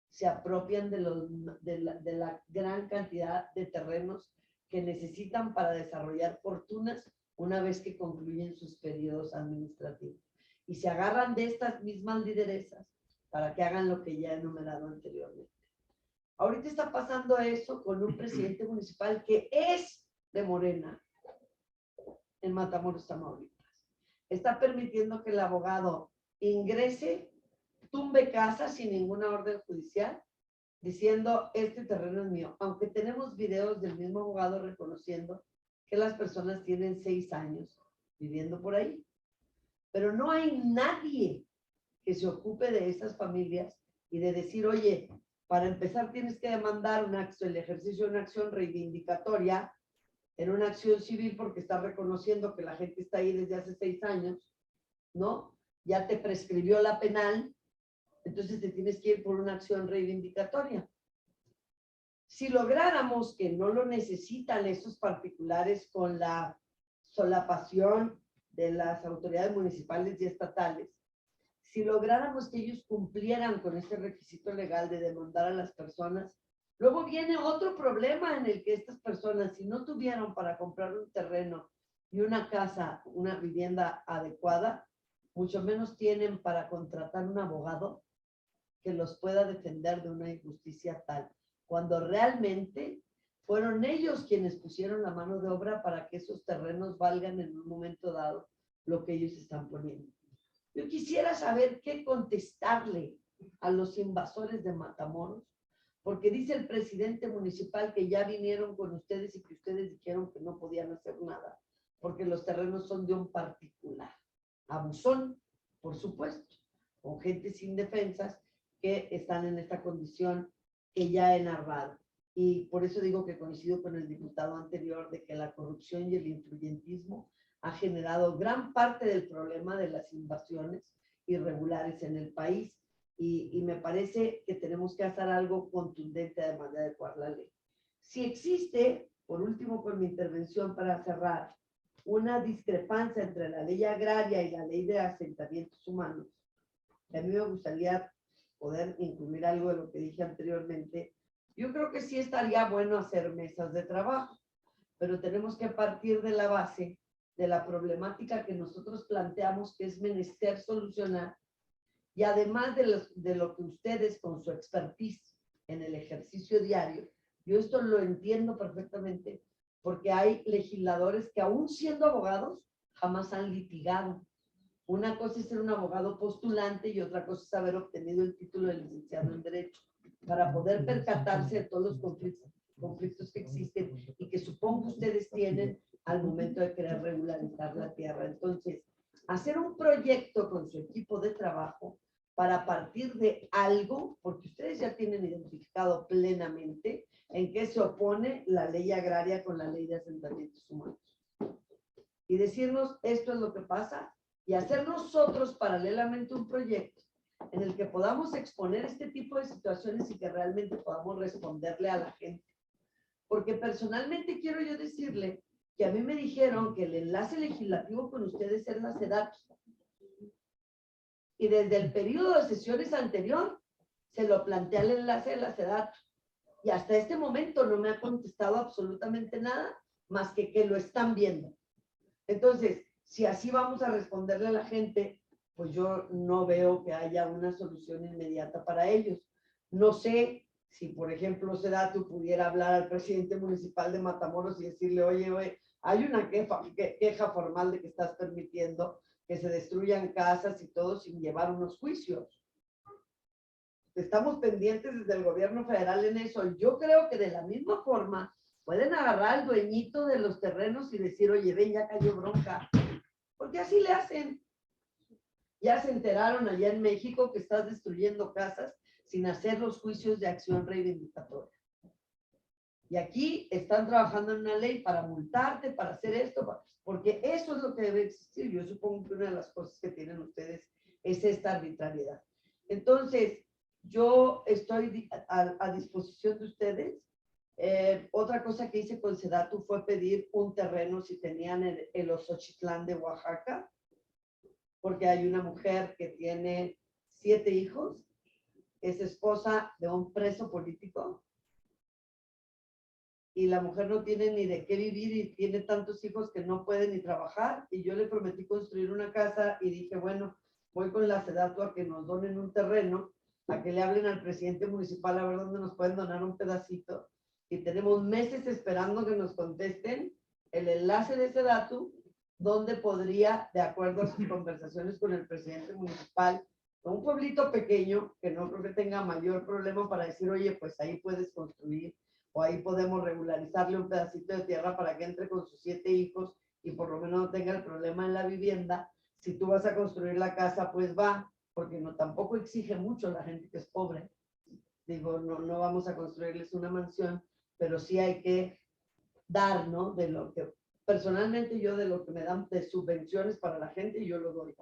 se apropian de la gran cantidad de terrenos que necesitan para desarrollar fortunas una vez que concluyen sus periodos administrativos. Y se agarran de estas mismas lideresas para que hagan lo que ya he enumerado anteriormente. Ahorita está pasando eso con un presidente municipal que es de Morena en Matamoros, Tamaulipas. Está permitiendo que el abogado ingrese, tumbe casas sin ninguna orden judicial, diciendo, este terreno es mío. Aunque tenemos videos del mismo abogado reconociendo que las personas tienen 6 años viviendo por ahí. Pero no hay nadie que se ocupe de esas familias y de decir, oye, para empezar tienes que demandar el ejercicio de una acción reivindicatoria en una acción civil porque está reconociendo que la gente está ahí desde hace 6 años, ¿no? Ya te prescribió la penal, entonces te tienes que ir por una acción reivindicatoria. Si lográramos que no lo necesitan esos particulares con la solapación de las autoridades municipales y estatales, si lográramos que ellos cumplieran con ese requisito legal de demandar a las personas, luego viene otro problema en el que estas personas, si no tuvieron para comprar un terreno y una casa, una vivienda adecuada, mucho menos tienen para contratar un abogado que los pueda defender de una injusticia tal, cuando realmente fueron ellos quienes pusieron la mano de obra para que esos terrenos valgan en un momento dado lo que ellos están poniendo. Yo quisiera saber qué contestarle a los invasores de Matamoros, porque dice el presidente municipal que ya vinieron con ustedes y que ustedes dijeron que no podían hacer nada, porque los terrenos son de un particular. Abusón, por supuesto, con gente sin defensas que están en esta condición que ya he narrado. Y por eso digo que coincido con el diputado anterior de que la corrupción y el influyentismo ha generado gran parte del problema de las invasiones irregulares en el país. Y me parece que tenemos que hacer algo contundente además de adecuar la ley. Si existe, por último con mi intervención para cerrar, una discrepancia entre la ley agraria y la ley de asentamientos humanos, a mí me gustaría poder incluir algo de lo que dije anteriormente. Yo creo que sí estaría bueno hacer mesas de trabajo, pero tenemos que partir de la base de la problemática que nosotros planteamos que es menester solucionar, y además de lo que ustedes con su expertise en el ejercicio diario, yo esto lo entiendo perfectamente, porque hay legisladores que aún siendo abogados jamás han litigado. Una cosa es ser un abogado postulante y otra cosa es haber obtenido el título de licenciado en Derecho para poder percatarse de todos los conflictos que existen y que supongo que ustedes tienen al momento de querer regularizar la tierra. Entonces, hacer un proyecto con su equipo de trabajo para partir de algo, porque ustedes ya tienen identificado plenamente en qué se opone la ley agraria con la ley de asentamientos humanos. Y decirnos, esto es lo que pasa, y hacer nosotros paralelamente un proyecto en el que podamos exponer este tipo de situaciones y que realmente podamos responderle a la gente. Porque personalmente quiero yo decirle que a mí me dijeron que el enlace legislativo con ustedes es la SEDATU. Y desde el periodo de sesiones anterior se lo plantea el enlace de la SEDATU. Y hasta este momento no me ha contestado absolutamente nada más que lo están viendo. Entonces, si así vamos a responderle a la gente, pues yo no veo que haya una solución inmediata para ellos. No sé si, por ejemplo, SEDATU pudiera hablar al presidente municipal de Matamoros y decirle, oye, hay una queja formal de que estás permitiendo que se destruyan casas y todo sin llevar unos juicios. Estamos pendientes desde el gobierno federal en eso. Yo creo que de la misma forma pueden agarrar al dueñito de los terrenos y decir, oye, ven, ya cayó bronca. Porque así le hacen. Ya se enteraron allá en México que estás destruyendo casas sin hacer los juicios de acción reivindicatoria. Y aquí están trabajando en una ley para multarte, para hacer esto, porque eso es lo que debe existir. Yo supongo que una de las cosas que tienen ustedes es esta arbitrariedad. Entonces, yo estoy a disposición de ustedes. Otra cosa que hice con SEDATU fue pedir un terreno si tenían el Osochitlán de Oaxaca, porque hay una mujer que tiene 7 hijos es esposa de un preso político y la mujer no tiene ni de qué vivir y tiene tantos hijos que no puede ni trabajar, y yo le prometí construir una casa y dije, bueno, voy con la SEDATU a que nos donen un terreno, a que le hablen al presidente municipal a ver dónde nos pueden donar un pedacito, y tenemos meses esperando que nos contesten el enlace de SEDATU, donde podría, de acuerdo a sus conversaciones con el presidente municipal, un pueblito pequeño, que no creo que tenga mayor problema para decir, oye, pues ahí puedes construir, o ahí podemos regularizarle un pedacito de tierra para que entre con sus 7 hijos y por lo menos no tenga el problema en la vivienda. Si tú vas a construir la casa, pues va, porque no tampoco exige mucho la gente que es pobre. Digo, no vamos a construirles una mansión, pero sí hay que dar, ¿no? De lo que, personalmente yo de lo que me dan de subvenciones para la gente, yo lo doy.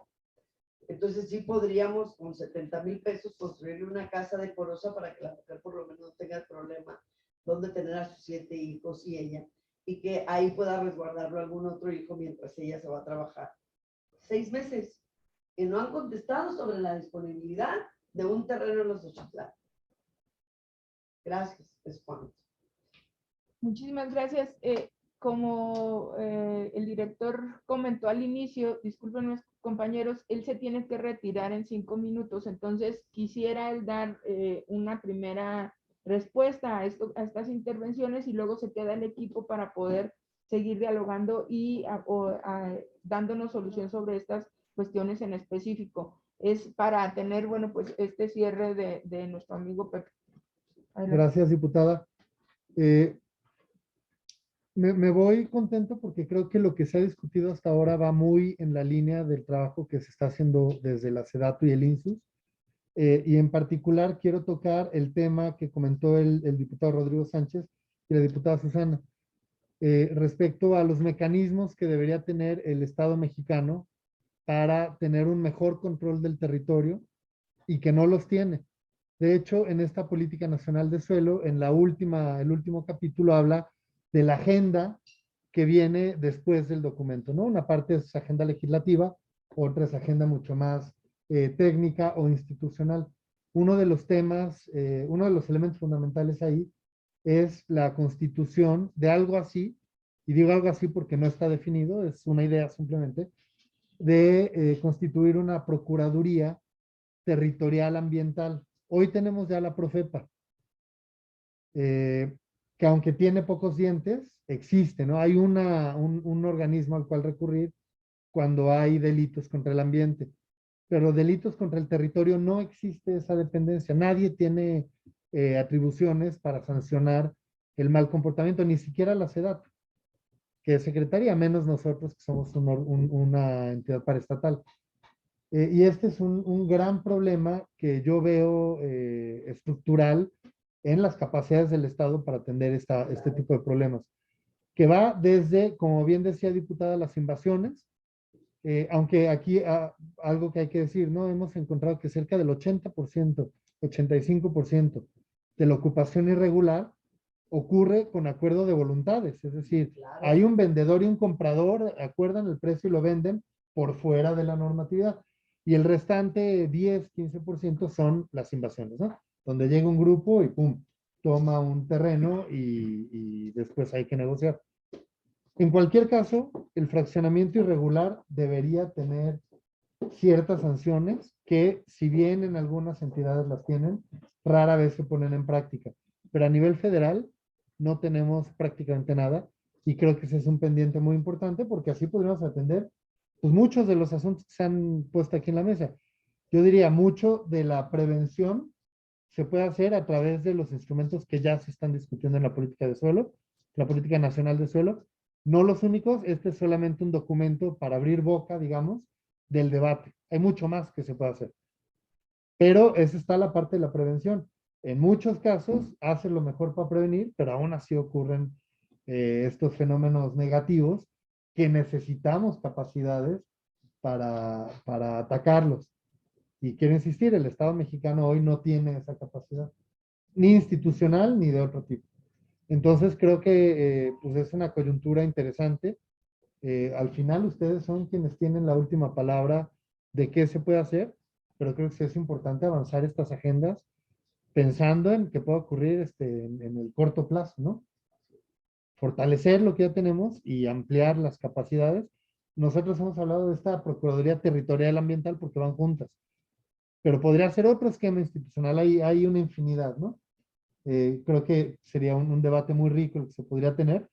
Entonces sí podríamos con 70,000 pesos construirle una casa decorosa para que la mujer por lo menos no tenga el problema donde tener a sus 7 hijos y ella, y que ahí pueda resguardarlo algún otro hijo mientras ella se va a trabajar. 6 meses, y no han contestado sobre la disponibilidad de un terreno en los Ochitlán. Gracias, es cuanto. Muchísimas gracias. Como el director comentó al inicio, disculpen mis compañeros, él se tiene que retirar en 5 minutos, entonces quisiera él dar una primera respuesta a estas intervenciones y luego se queda el equipo para poder seguir dialogando y dándonos solución sobre estas cuestiones en específico. Es para tener, bueno, pues este cierre de nuestro amigo Pepe. Adelante. Gracias, diputada. Me voy contento porque creo que lo que se ha discutido hasta ahora va muy en la línea del trabajo que se está haciendo desde la SEDATU y el INSUS. Y en particular quiero tocar el tema que comentó el diputado Rodrigo Sánchez y la diputada Susana, respecto a los mecanismos que debería tener el Estado mexicano para tener un mejor control del territorio y que no los tiene. De hecho, en esta Política Nacional de Suelo, en el último capítulo habla de la agenda que viene después del documento, ¿no? Una parte es agenda legislativa, otra es agenda mucho más técnica o institucional. Uno de los temas, uno de los elementos fundamentales ahí es la constitución de algo así, y digo algo así porque no está definido, es una idea simplemente, de constituir una procuraduría territorial ambiental. Hoy tenemos ya la Profepa, que aunque tiene pocos dientes, existe, ¿no? Hay un organismo al cual recurrir cuando hay delitos contra el ambiente, pero delitos contra el territorio no existe esa dependencia. Nadie tiene atribuciones para sancionar el mal comportamiento, ni siquiera la SEDATU, que es secretaría, menos nosotros que somos una entidad paraestatal. Y este es un gran problema que yo veo estructural en las capacidades del Estado para atender este tipo de problemas, que va desde, como bien decía diputada, las invasiones, aunque aquí algo que hay que decir, ¿no? Hemos encontrado que cerca del 80%, 85% de la ocupación irregular ocurre con acuerdo de voluntades, es decir, hay un vendedor y un comprador, acuerdan el precio y lo venden por fuera de la normatividad. Y el restante 10, 15% son las invasiones, ¿no? Donde llega un grupo y pum, toma un terreno y después hay que negociar. En cualquier caso, el fraccionamiento irregular debería tener ciertas sanciones que, si bien en algunas entidades las tienen, rara vez se ponen en práctica. Pero a nivel federal no tenemos prácticamente nada y creo que ese es un pendiente muy importante porque así podríamos atender pues, muchos de los asuntos que se han puesto aquí en la mesa. Yo diría, mucho de la prevención se puede hacer a través de los instrumentos que ya se están discutiendo en la política de suelo, la política nacional de suelo. No los únicos, este es solamente un documento para abrir boca, digamos, del debate. Hay mucho más que se puede hacer. Pero esa está la parte de la prevención. En muchos casos hace lo mejor para prevenir, pero aún así ocurren estos fenómenos negativos que necesitamos capacidades para atacarlos. Y quiero insistir, el Estado mexicano hoy no tiene esa capacidad, ni institucional ni de otro tipo. Entonces creo que pues es una coyuntura interesante. Al final ustedes son quienes tienen la última palabra de qué se puede hacer, pero creo que sí es importante avanzar estas agendas pensando en que pueda ocurrir en el corto plazo, ¿no? Fortalecer lo que ya tenemos y ampliar las capacidades. Nosotros hemos hablado de esta Procuraduría Territorial Ambiental porque van juntas, pero podría ser otro esquema institucional, hay una infinidad, ¿no? Creo que sería un debate muy rico el que se podría tener,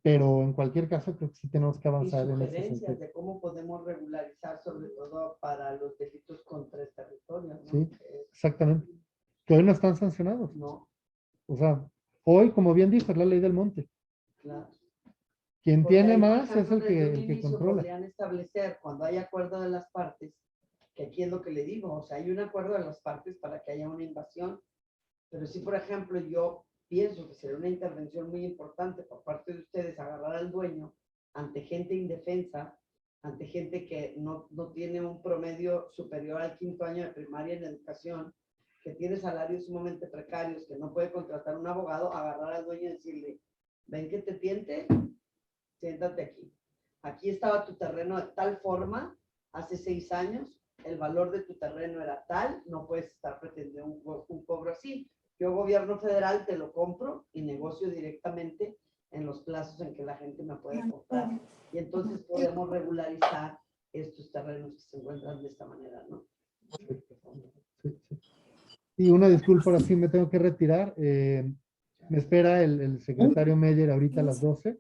pero en cualquier caso creo que sí tenemos que Y avanzar en ese sugerencias sentido. de cómo podemos regularizar, sobre todo para los delitos contra el territorio, ¿no? Sí, exactamente. Que hoy no están sancionados. No, O sea, hoy, como bien dijo, es la ley del monte. claro. Quien Porque tiene ahí, por más es ejemplo, el desde un que inicio controla. podrían establecer, cuando hay acuerdo de las partes, que aquí es lo que le digo, o sea, hay un acuerdo de las partes para que haya una invasión, pero si, por ejemplo, yo pienso que sería una intervención muy importante por parte de ustedes agarrar al dueño ante gente indefensa, ante gente que no tiene un promedio superior al 5º año de primaria en educación, que tiene salarios sumamente precarios, que no puede contratar un abogado, agarrar al dueño y decirle, ven que te tiente, siéntate aquí. Aquí estaba tu terreno de tal forma, hace 6 años, el valor de tu terreno era tal, no puedes estar pretendiendo un cobro así. Yo, gobierno federal, te lo compro y negocio directamente en los plazos en que la gente me puede comprar. Y entonces podemos regularizar estos terrenos que se encuentran de esta manera, ¿no? Sí, sí. Y una disculpa, ahora sí me tengo que retirar. Me espera el secretario Meyer ahorita a las 12,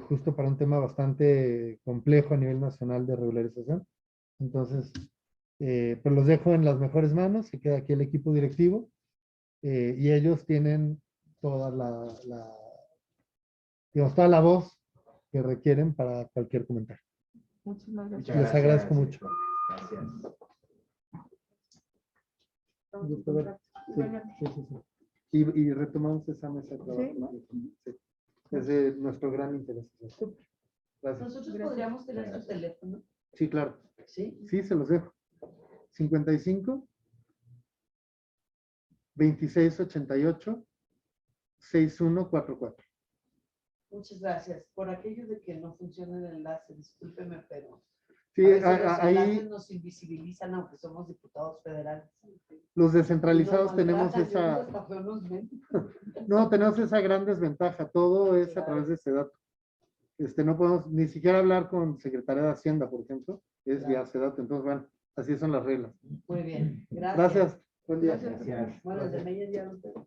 justo para un tema bastante complejo a nivel nacional de regularización. Entonces, pues los dejo en las mejores manos, se queda aquí el equipo directivo y ellos tienen toda digamos, toda la voz que requieren para cualquier comentario. Muchísimas gracias. Muchas Les gracias. agradezco mucho. Gracias. Gusto ver. Sí, sí, sí, sí. Y retomamos esa mesa de trabajo. Sí. ¿No? Sí. Es de nuestro gran interés. Gracias. Nosotros podríamos tener su teléfono, Sí, claro. ¿sí? Sí, se los dejo. 55 2688 6144. Muchas gracias. Por aquello de que no funciona el enlace, discúlpeme, pero Sí, a veces los ahí enlaces nos invisibilizan aunque somos diputados federales. los descentralizados Nos tenemos maltratan, y esa, hasta feo nos ven. no, tenemos esa gran desventaja. Todo es a través de ese dato. No podemos ni siquiera hablar con Secretaría de Hacienda, por ejemplo, es vía dato. Entonces, bueno, así son las reglas. Muy bien, gracias. Gracias. Buen día. Gracias. Bueno, desde Meyer ya lo tengo.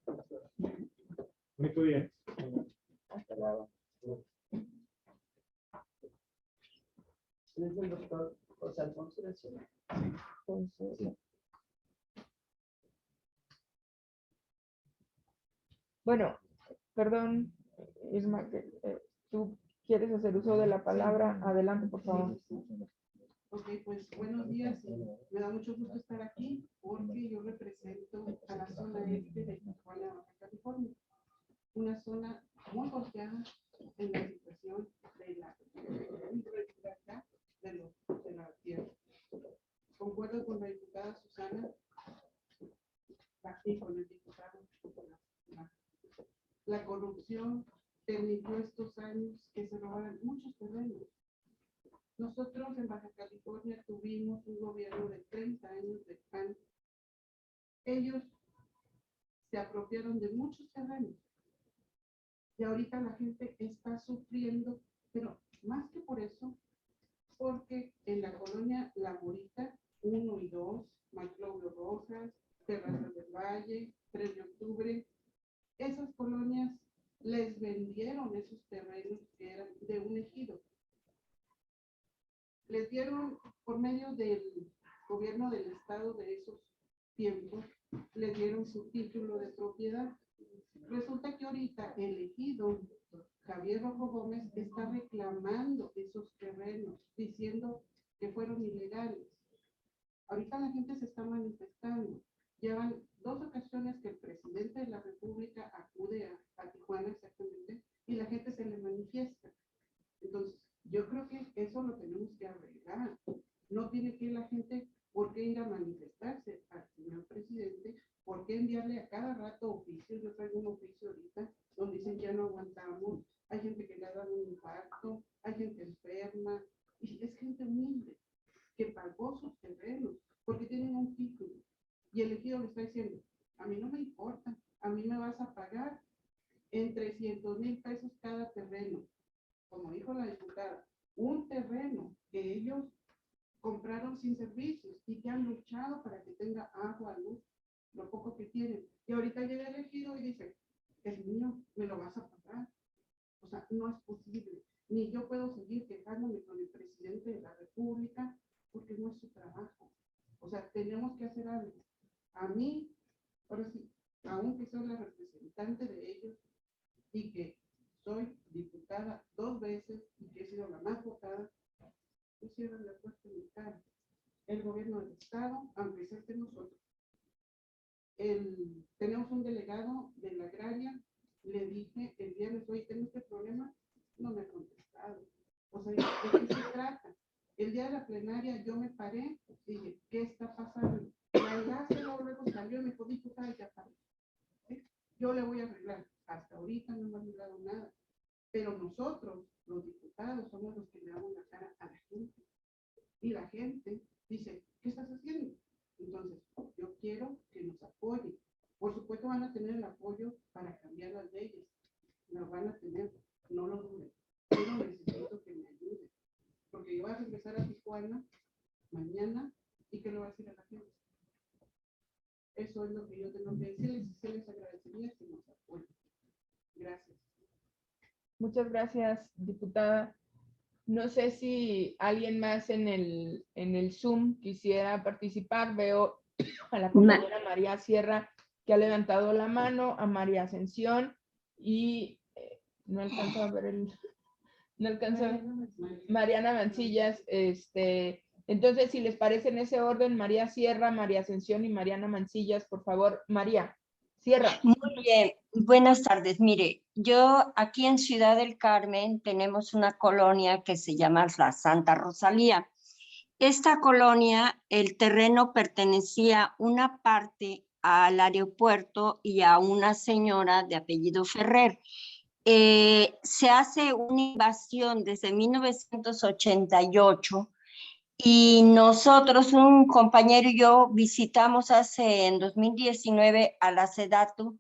Muy bien. Hasta luego. Es el doctor José Alfonso de Ciudad. Entonces, bueno, perdón, Isma, que tú quieres hacer uso de la palabra. Adelante, por favor. Ok, pues buenos días. Me da mucho gusto estar aquí porque yo represento a la zona este de Tijuana, Baja California. Una zona muy golpeada en la situación de la irregularidad de la tierra. Concuerdo con la diputada Susana y con el diputado. La corrupción permitió estos años que se robaran muchos terrenos. Nosotros en Baja California tuvimos un gobierno de 30 años de PAN. Ellos se apropiaron de muchos terrenos. Y ahorita la gente está sufriendo, pero más que por eso, porque en la colonia La Morita, 1 y 2, Maclovio Rojas, Terrazas del Valle, 3 de octubre, esas colonias les vendieron esos terrenos que eran de un ejido. Les dieron, por medio del gobierno del estado de esos tiempos, les dieron su título de propiedad. Resulta que ahorita el ejido Javier Rojo Gómez está reclamando esos terrenos, diciendo que fueron ilegales. Ahorita la gente se está manifestando. Llevan 2 ocasiones que el presidente de la República acude a Tijuana exactamente y la gente se le manifiesta. Entonces, yo creo que eso lo tenemos que arreglar. No tiene que ir la gente por qué ir a manifestarse al señor presidente, por qué enviarle a cada rato oficios. Yo traigo un oficio ahorita donde dicen que ya no aguantamos, hay gente que le ha dado un infarto, hay gente enferma, y es gente humilde que pagó sus terrenos porque tienen un título. Y el ejido le está diciendo, a mí mí no me importa, a mí me vas a pagar en 300,000 pesos cada terreno, como dijo la diputada, un terreno que ellos compraron sin servicios y que han luchado para que tenga agua, luz, lo poco que tienen. Y ahorita llega el ejido y dice, es mío, me lo vas a pagar. O sea, no es posible. Ni yo puedo seguir quejándome con el presidente de la República porque no es su trabajo. O sea, tenemos que hacer algo. A mí, ahora sí, aunque soy la representante de ellos y que soy diputada 2 veces y que he sido la más votada, yo cierro la puerta en mi cara. El gobierno del Estado, aunque sea que nosotros, tenemos un delegado de la agraria, le dije el viernes, oye, tengo este problema, no me ha contestado. O sea, ¿de qué se trata? El día de la plenaria yo me paré y dije, ¿qué está pasando? La enlace luego salió y me dijo, diputada, ya paré. ¿Sí? Yo le voy a arreglar. Hasta ahorita no me ha arreglado nada. Pero nosotros, los diputados, somos los que le damos la cara a la gente. Y la gente dice, ¿qué estás haciendo? Entonces, yo quiero que nos apoyen. Por supuesto van a tener el apoyo para cambiar las leyes. Lo van a tener, no lo duden. Pero necesito que me ayuden. Porque yo voy a regresar a Tijuana mañana y que le voy a decir a la gente. Eso es lo que yo tengo que decirles y se les agradecería que nos apoyen. Gracias. Muchas gracias, diputada. No sé si alguien más en el Zoom quisiera participar. Veo a la compañera María Sierra que ha levantado la mano, a María Ascensión y no alcanzo a ver no alcanzo a ver. Mariana Mancillas. Entonces, si les parece en ese orden, María Sierra, María Ascensión y Mariana Mancillas, por favor. María Sierra. Muy bien, buenas tardes. Mire, yo aquí en Ciudad del Carmen tenemos una colonia que se llama la Santa Rosalía. Esta colonia, el terreno pertenecía una parte al aeropuerto y a una señora de apellido Ferrer. Se hace una invasión desde 1988 y nosotros, un compañero y yo, visitamos en 2019 a la SEDATU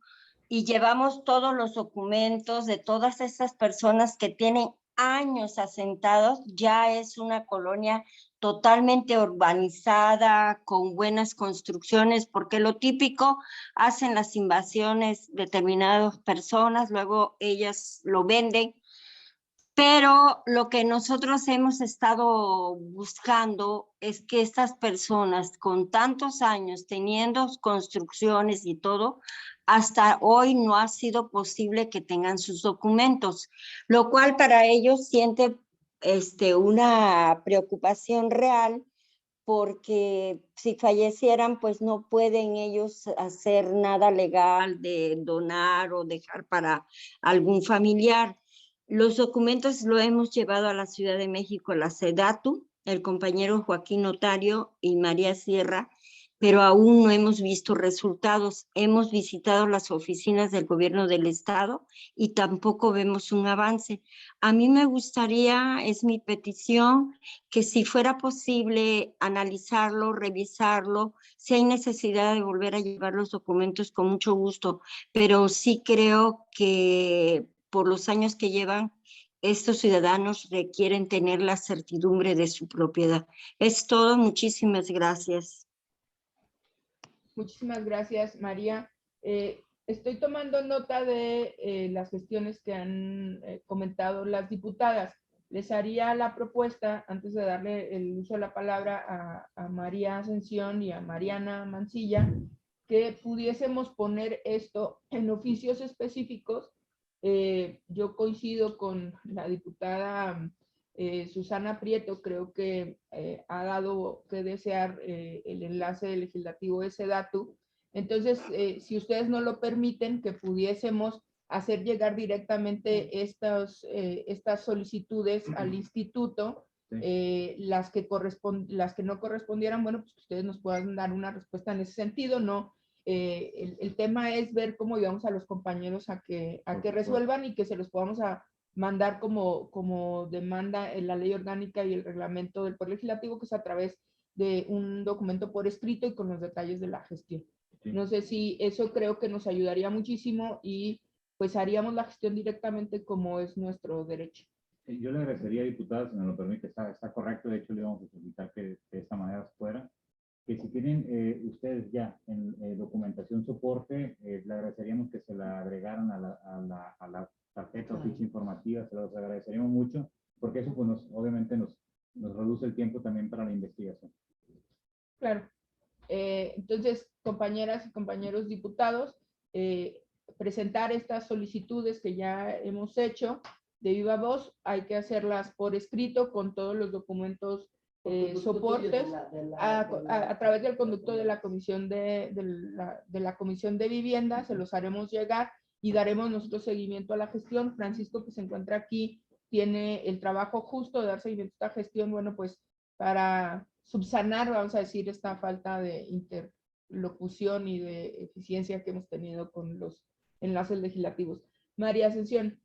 y llevamos todos los documentos de todas estas personas que tienen años asentados. Ya es una colonia totalmente urbanizada, con buenas construcciones, porque lo típico, hacen las invasiones determinadas personas, luego ellas lo venden. Pero lo que nosotros hemos estado buscando es que estas personas con tantos años teniendo construcciones y todo, hasta hoy no ha sido posible que tengan sus documentos, lo cual para ellos siente una preocupación real, porque si fallecieran, pues no pueden ellos hacer nada legal de donar o dejar para algún familiar. Los documentos lo hemos llevado a la Ciudad de México, a la SEDATU, el compañero Joaquín Notario y María Sierra, pero aún no hemos visto resultados. Hemos visitado las oficinas del gobierno del estado y tampoco vemos un avance. A mí me gustaría, es mi petición, que si fuera posible analizarlo, revisarlo, si hay necesidad de volver a llevar los documentos, con mucho gusto, pero sí creo que por los años que llevan, estos ciudadanos requieren tener la certidumbre de su propiedad. Es todo, muchísimas gracias. Muchísimas gracias, María. Estoy tomando nota de las gestiones que han comentado las diputadas. Les haría la propuesta, antes de darle el uso de la palabra a María Ascensión y a Mariana Mancilla, que pudiésemos poner esto en oficios específicos. Yo coincido con la diputada Susana Prieto, creo que ha dado que desear el enlace legislativo de SEDATU. Entonces, si ustedes no lo permiten, que pudiésemos hacer llegar directamente estas solicitudes al instituto, las que no correspondieran, bueno, pues que ustedes nos puedan dar una respuesta en ese sentido, ¿no? El tema es ver cómo llevamos a los compañeros a que resuelvan y que se los podamos mandar como demanda en la ley orgánica y el reglamento del Poder Legislativo, que es a través de un documento por escrito y con los detalles de la gestión. Sí. No sé si eso creo que nos ayudaría muchísimo y pues haríamos la gestión directamente como es nuestro derecho. Yo le agradecería, diputada, si me lo permite, está correcto, de hecho le vamos a solicitar que de esta manera fuera, que si tienen ustedes ya en documentación soporte, le agradeceríamos que se la agregaran a la tarjeta o ficha informativa, se los agradeceríamos mucho, porque eso pues obviamente nos reduce el tiempo también para la investigación. Claro. Entonces, compañeras y compañeros diputados, presentar estas solicitudes que ya hemos hecho de viva voz, hay que hacerlas por escrito con todos los documentos soportes a través del conducto de la Comisión de la Comisión de Vivienda, se los haremos llegar y daremos nosotros seguimiento a la gestión. Francisco, que se encuentra aquí, tiene el trabajo justo de dar seguimiento a esta gestión, bueno, pues para subsanar, vamos a decir, esta falta de interlocución y de eficiencia que hemos tenido con los enlaces legislativos. María Ascensión.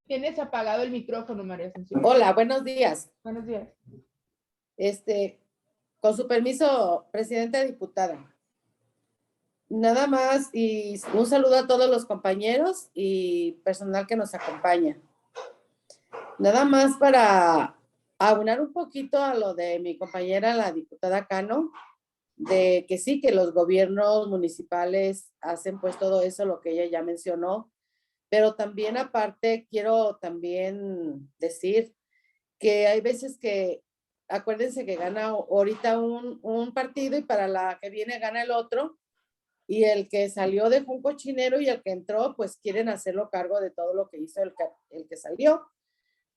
Tienes apagado el micrófono, María Ascensión. Hola, buenos días. Buenos días. Con su permiso, presidenta diputada. Nada más y un saludo a todos los compañeros y personal que nos acompaña. Nada más para aunar un poquito a lo de mi compañera, la diputada Cano, de que sí, que los gobiernos municipales hacen pues todo eso, lo que ella ya mencionó, pero también aparte quiero también decir que hay veces que, acuérdense que gana ahorita un partido y para la que viene gana el otro, y el que salió dejó un cochinero y el que entró pues quieren hacerlo cargo de todo lo que hizo el que salió.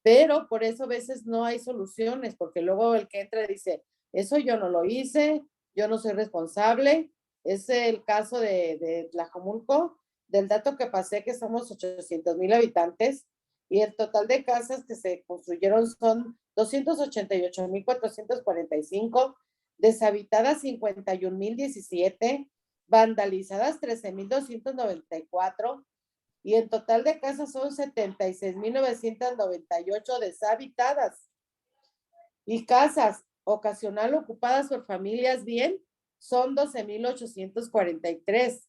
Pero por eso a veces no hay soluciones, porque luego el que entra dice, eso yo no lo hice, yo no soy responsable. Es el caso de Tlajomulco, del dato que pasé que somos 800,000 habitantes y el total de casas que se construyeron son 288,445, deshabitadas 51,017, vandalizadas 13,294, y en total de casas son 76,998 deshabitadas. Y casas ocasional ocupadas por familias bien son 12,843.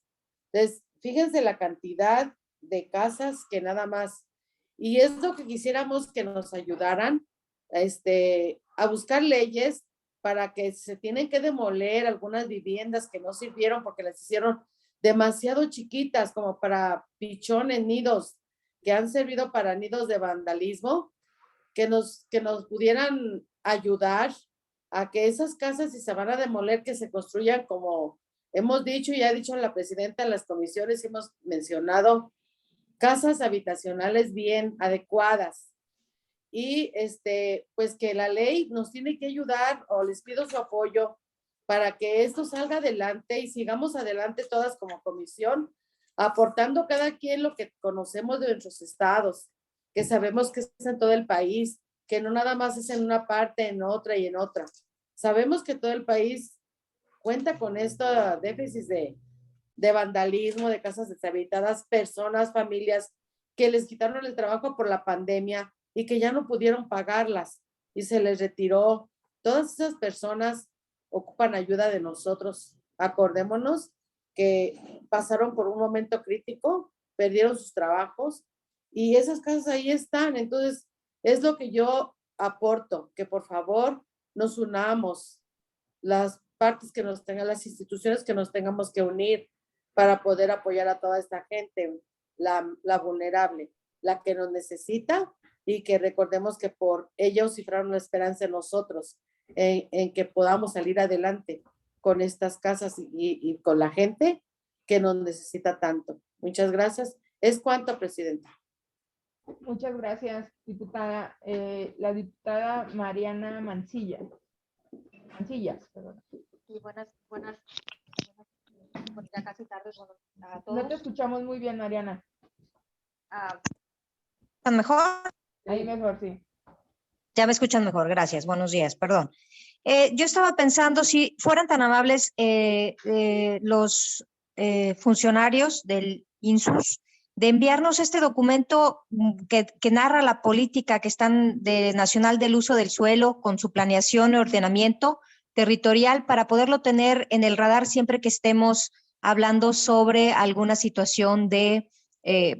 Entonces, fíjense la cantidad de casas que nada más. Y es lo que quisiéramos que nos ayudaran a buscar leyes para que se tienen que demoler algunas viviendas que no sirvieron porque las hicieron demasiado chiquitas como para pichones, nidos, que han servido para nidos de vandalismo, que nos pudieran ayudar a que esas casas, si se van a demoler, que se construyan como hemos dicho, y ha dicho la presidenta en las comisiones, hemos mencionado casas habitacionales bien adecuadas. Y pues que la ley nos tiene que ayudar, o les pido su apoyo para que esto salga adelante y sigamos adelante todas como comisión, aportando cada quien lo que conocemos de nuestros estados, que sabemos que es en todo el país, que no nada más es en una parte, en otra y en otra. Sabemos que todo el país cuenta con estos déficits de vandalismo, de casas deshabitadas, personas, familias que les quitaron el trabajo por la pandemia y que ya no pudieron pagarlas y se les retiró. Todas esas personas ocupan ayuda de nosotros. Acordémonos que pasaron por un momento crítico, perdieron sus trabajos y esas casas ahí están. Entonces, es lo que yo aporto, que por favor nos unamos, las partes que nos tengan, las instituciones que nos tengamos que unir para poder apoyar a toda esta gente, la vulnerable, la que nos necesita, y que recordemos que por ellos cifraron la esperanza en nosotros, en que podamos salir adelante con estas casas y con la gente que nos necesita tanto. Muchas gracias. Es cuanto, presidenta. Muchas gracias, diputada. La diputada Mariana Mancillas, perdón. Y buenas, ya casi tarde a todos. No te escuchamos muy bien, Mariana. ¿Están mejor? Ahí mejor, sí. Ya me escuchan mejor, gracias. Buenos días, perdón. Yo estaba pensando si fueran tan amables los funcionarios del INSUS de enviarnos este documento que narra la política que están nacional del uso del suelo con su planeación y ordenamiento territorial para poderlo tener en el radar siempre que estemos hablando sobre alguna situación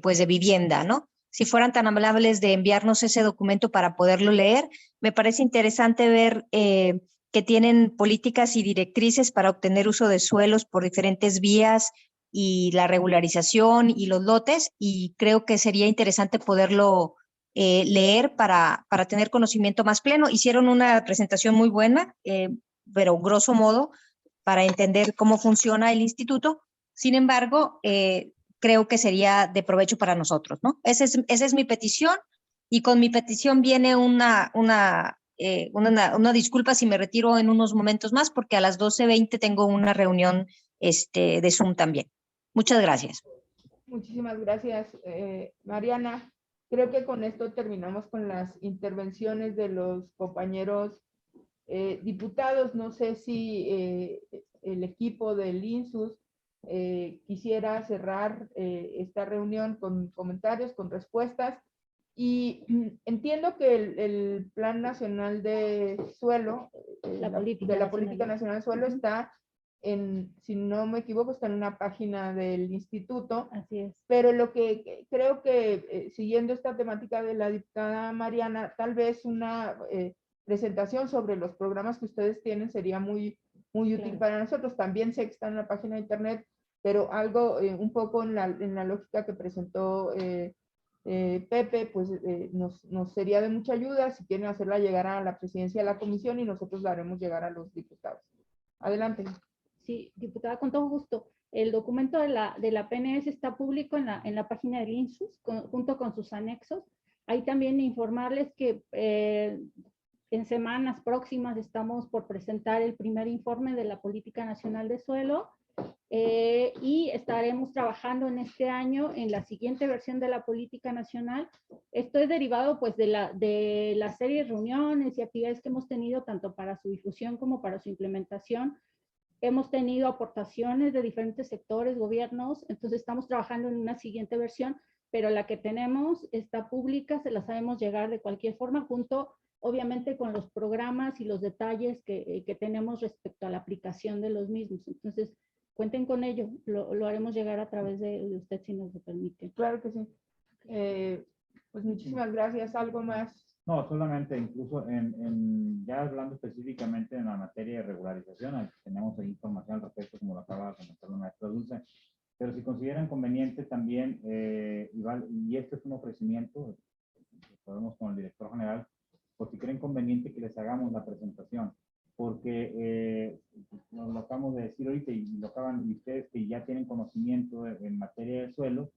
pues de vivienda, ¿no? Si fueran tan amables de enviarnos ese documento para poderlo leer, me parece interesante ver que tienen políticas y directrices para obtener uso de suelos por diferentes vías y la regularización y los lotes, y creo que sería interesante poderlo leer para tener conocimiento más pleno. Hicieron una presentación muy buena, pero grosso modo, para entender cómo funciona el instituto. Sin embargo, creo que sería de provecho para nosotros, ¿no? Esa es mi petición, y con mi petición viene una disculpa si me retiro en unos momentos más, porque a las 12:20 tengo una reunión de Zoom también. Muchas gracias. Muchísimas gracias, Mariana. Creo que con esto terminamos con las intervenciones de los compañeros diputados. No sé si el equipo del INSUS quisiera cerrar esta reunión con comentarios, con respuestas. Y entiendo que el Plan Nacional de Suelo, de la Política Nacional de Suelo, está si no me equivoco, está en una página del instituto. Así es. Pero lo que creo que, siguiendo esta temática de la diputada Mariana, tal vez una presentación sobre los programas que ustedes tienen sería muy útil para nosotros. También sé que está en la página de internet, pero algo un poco en la lógica que presentó Pepe, pues nos sería de mucha ayuda si quieren hacerla llegar a la presidencia de la comisión, y nosotros la haremos llegar a los diputados. Adelante. Sí, diputada, con todo gusto. El documento de la PNS está público en la página del INSUS, junto con sus anexos. Ahí también informarles que en semanas próximas estamos por presentar el primer informe de la Política Nacional de Suelo, y estaremos trabajando en este año en la siguiente versión de la Política Nacional. Esto es derivado pues de la serie de reuniones y actividades que hemos tenido tanto para su difusión como para su implementación. Hemos tenido aportaciones de diferentes sectores, gobiernos, entonces estamos trabajando en una siguiente versión, pero la que tenemos está pública, se la sabemos llegar de cualquier forma, junto obviamente con los programas y los detalles que tenemos respecto a la aplicación de los mismos. Entonces, cuenten con ello, lo haremos llegar a través de usted si nos lo permite. Claro que sí. Pues muchísimas gracias. ¿Algo más? No, solamente incluso ya hablando específicamente en la materia de regularización, tenemos ahí información al respecto, como lo acaba de comentar la maestra Dulce, pero si consideran conveniente también, y este es un ofrecimiento, podemos con el director general, por si creen conveniente que les hagamos la presentación, porque lo acabamos de decir ahorita y lo acaban, y ustedes que ya tienen conocimiento en materia de suelo,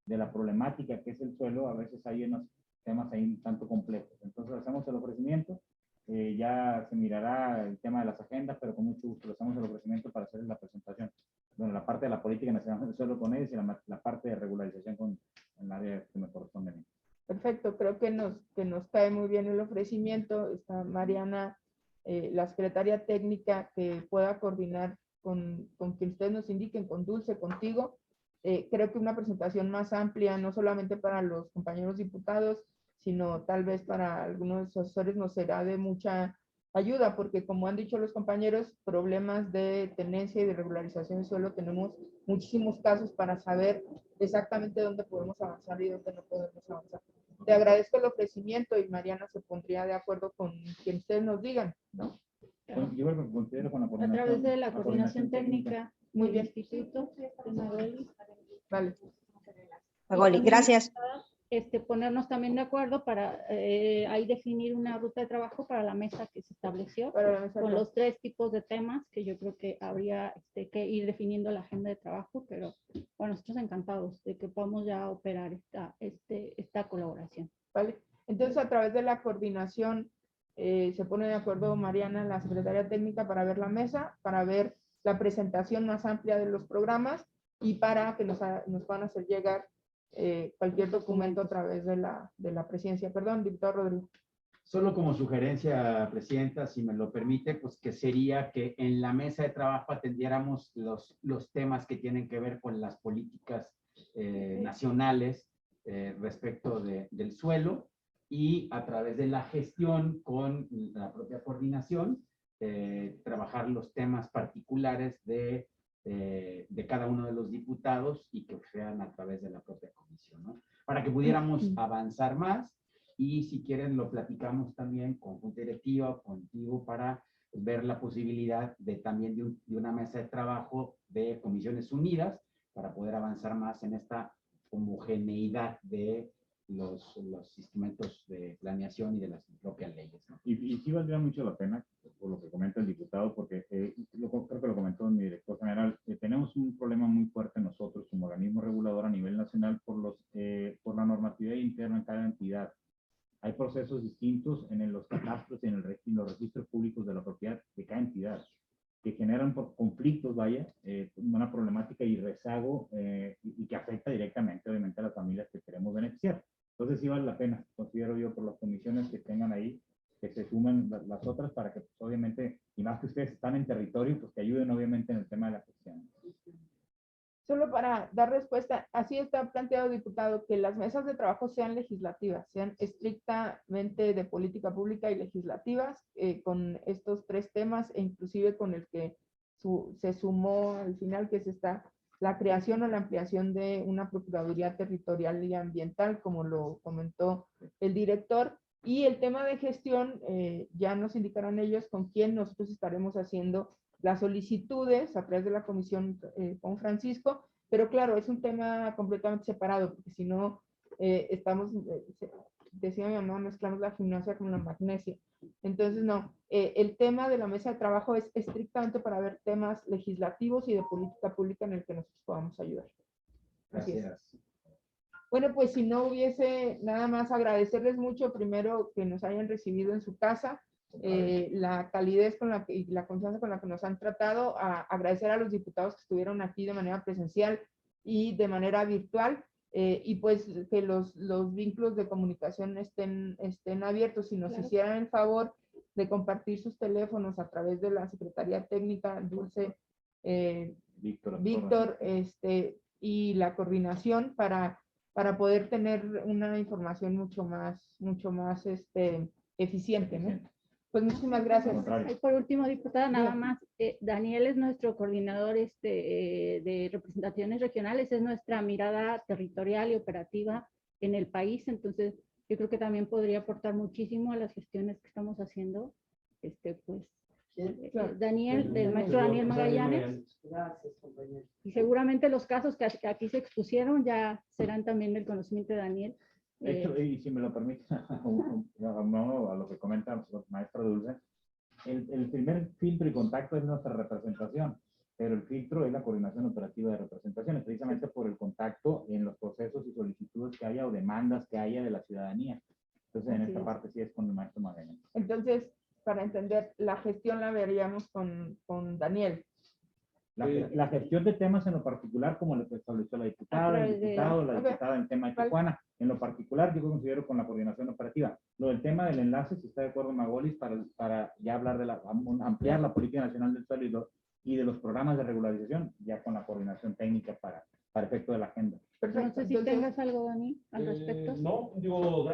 de la problemática que es el suelo, a veces hay unos temas ahí un tanto complejos. Entonces hacemos el ofrecimiento, ya se mirará el tema de las agendas, pero con mucho gusto le hacemos el ofrecimiento para hacerles la presentación. Bueno, la parte de la política nacional del suelo con ellos y la parte de regularización con el área que me corresponde a mí. Perfecto, creo que nos cae muy bien el ofrecimiento. Está Mariana, la secretaria técnica, que pueda coordinar con quien ustedes nos indiquen, con Dulce, contigo. Creo que una presentación más amplia, no solamente para los compañeros diputados, sino tal vez para algunos de sus asesores, nos será de mucha ayuda, porque como han dicho los compañeros, problemas de tenencia y de regularización de suelo tenemos muchísimos casos para saber exactamente dónde podemos avanzar y dónde no podemos avanzar. Te agradezco el ofrecimiento y Mariana se pondría de acuerdo con quien ustedes nos digan, ¿no? Yo creo que considero con la coordinación. A través de la coordinación técnica. Muy bien. Instituto de Magoli. Vale. Magoli, gracias. Ponernos también de acuerdo para ahí definir una ruta de trabajo para la mesa que se estableció, con los 3 tipos de temas que yo creo que habría que ir definiendo la agenda de trabajo, pero bueno, nosotros encantados de que podamos ya operar esta colaboración. Vale. Entonces, a través de la coordinación se pone de acuerdo Mariana, la secretaria técnica, para ver la mesa, para ver la presentación más amplia de los programas y para que nos puedan hacer llegar cualquier documento a través de la presidencia. Perdón, diputado Rodrigo. Solo como sugerencia, Presidenta, si me lo permite, pues que sería que en la mesa de trabajo atendiéramos los temas que tienen que ver con las políticas nacionales respecto del suelo, y a través de la gestión con la propia coordinación, trabajar los temas particulares de cada uno de los diputados y que sean a través de la propia comisión, ¿no? Para que pudiéramos avanzar más. Y si quieren lo platicamos también con junta directiva, contigo, para ver la posibilidad de también de una mesa de trabajo de comisiones unidas para poder avanzar más en esta homogeneidad de los instrumentos de planeación y de las propias leyes, ¿no? Y sí valdría mucho la pena, por lo que comenta el diputado, porque creo que lo comentó mi director general, tenemos un problema muy fuerte nosotros como organismo regulador a nivel nacional por la normatividad interna en cada entidad. Hay procesos distintos en los catastros y en los registros públicos de la propiedad de cada entidad que generan conflictos, una problemática y rezago y que afecta directamente, obviamente, a las familias que queremos beneficiar. Entonces sí vale la pena, considero yo, por las comisiones que tengan ahí, que se sumen las otras para que, pues, obviamente, y más que ustedes están en territorio, pues que ayuden, obviamente, en el tema de la gestión. Solo para dar respuesta, así está planteado, diputado, que las mesas de trabajo sean legislativas, sean estrictamente de política pública y legislativas, con estos 3 temas, e inclusive con el que se sumó al final, que es la creación o la ampliación de una Procuraduría Territorial y Ambiental, como lo comentó el director. Y el tema de gestión, ya nos indicarán ellos con quién nosotros estaremos haciendo las solicitudes a través de la comisión con Francisco, pero claro, es un tema completamente separado, porque si no, decía mi mamá, mezclamos la gimnasia con la magnesia. Entonces, no, el tema de la mesa de trabajo es estrictamente para ver temas legislativos y de política pública en el que nosotros podamos ayudar. Gracias. Bueno, pues si no hubiese nada más, agradecerles mucho primero que nos hayan recibido en su casa, la calidez y la confianza con la que nos han tratado, agradecer a los diputados que estuvieron aquí de manera presencial y de manera virtual, y pues que los vínculos de comunicación estén abiertos. Si nos hicieran el favor de compartir sus teléfonos a través de la Secretaría Técnica, Dulce, Víctor, y la coordinación para poder tener una información mucho más eficiente, ¿no? Pues muchísimas gracias. Por último, diputada, nada más, Daniel es nuestro coordinador de representaciones regionales, es nuestra mirada territorial y operativa en el país, entonces yo creo que también podría aportar muchísimo a las gestiones que estamos haciendo. Daniel, el maestro Daniel Magallanes. Gracias, compañero. Y seguramente los casos que aquí se expusieron ya serán también del conocimiento de Daniel. De hecho, y si me lo permite, a lo que comenta la maestra Dulce, el primer filtro y contacto es nuestra representación, pero el filtro es la coordinación operativa de representaciones, precisamente por el contacto en los procesos y solicitudes que haya o demandas que haya de la ciudadanía. Entonces, en esta parte sí es con el maestro Magallanes. Entonces, para entender, la gestión la veríamos con Daniel. La gestión de temas en lo particular, como lo estableció la diputada, el diputado, la diputada en tema de Tijuana, en lo particular yo considero con la coordinación operativa. Lo del tema del enlace, si está de acuerdo Magolis, para ya hablar de ampliar la política nacional del suelo y de los programas de regularización, ya con la coordinación técnica para efecto de la agenda. Perfecto. No sé si tengas algo, Dani, al respecto. No,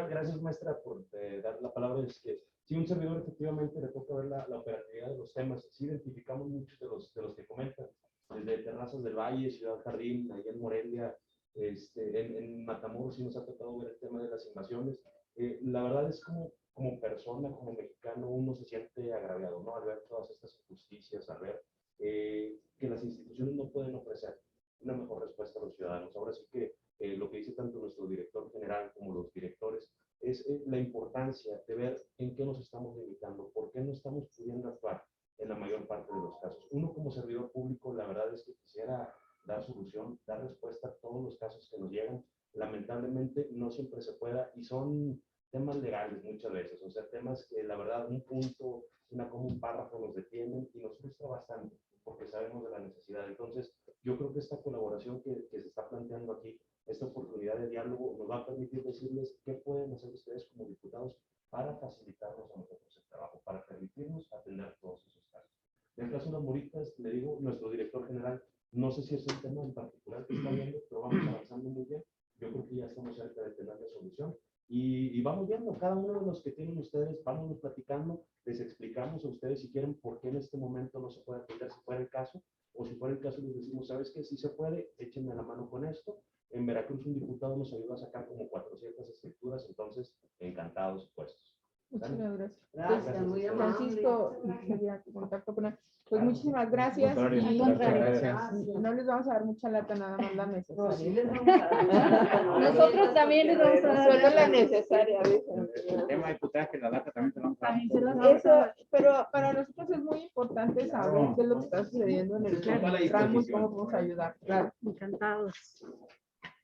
gracias, maestra, por dar la palabra. Es que sí, un servidor efectivamente le toca ver la operatividad de los temas. Sí identificamos muchos de los que comentan, desde Terrazas del Valle, Ciudad Jardín, allá en Morelia, en Matamoros sí nos ha tocado ver el tema de las invasiones. La verdad es como persona, como mexicano, uno se siente agraviado, ¿no? Al ver todas estas injusticias, al ver que las instituciones no pueden ofrecer una mejor respuesta a los ciudadanos. Ahora sí que lo que dice tanto nuestro director general como los directores es la importancia de ver en qué nos estamos limitando, por qué no estamos pudiendo actuar en la mayor parte de los casos. Uno como servidor público, la verdad es que quisiera dar solución, dar respuesta a todos los casos que nos llegan. Lamentablemente no siempre se pueda y son temas legales muchas veces, o sea, temas que la verdad un punto, un párrafo nos detienen y nos frustra bastante porque sabemos de la necesidad. Entonces, yo creo que esta colaboración que se está planteando aquí, esta oportunidad de diálogo nos va a permitir decirles qué pueden hacer ustedes como diputados para facilitarnos a nosotros el trabajo, para permitirnos atender todos esos casos. De Plaza Unas Moritas, le digo, nuestro director general, no sé si es un tema en particular que está viendo, pero vamos avanzando muy bien. Yo creo que ya estamos cerca de tener la solución. Y vamos viendo, cada uno de los que tienen ustedes, vamos platicando, les explicamos a ustedes si quieren por qué en este momento no se puede atender, si fuera el caso, o si fuera el caso les decimos, ¿sabes qué? Si se puede, échenme la mano con esto. En Veracruz un diputado nos ayudó a sacar como 400 escrituras, entonces encantados puestos. Muchísimas gracias. Gracias, muy amable. Francisco, quería contacto con él. Pues muchísimas gracias. Contrario, Y gracias. no les vamos a dar mucha lata, nada más la No, sí necesaria. les vamos a dar. Nosotros también les vamos a dar. Solo la necesaria, dicen. El tema de putaje, la data también te lo vamos a dar. También se las vamos a Eso, dar. pero para nosotros es muy importante saber qué es lo que está sucediendo en el tramo y cómo podemos ayudar. Claro. Encantados.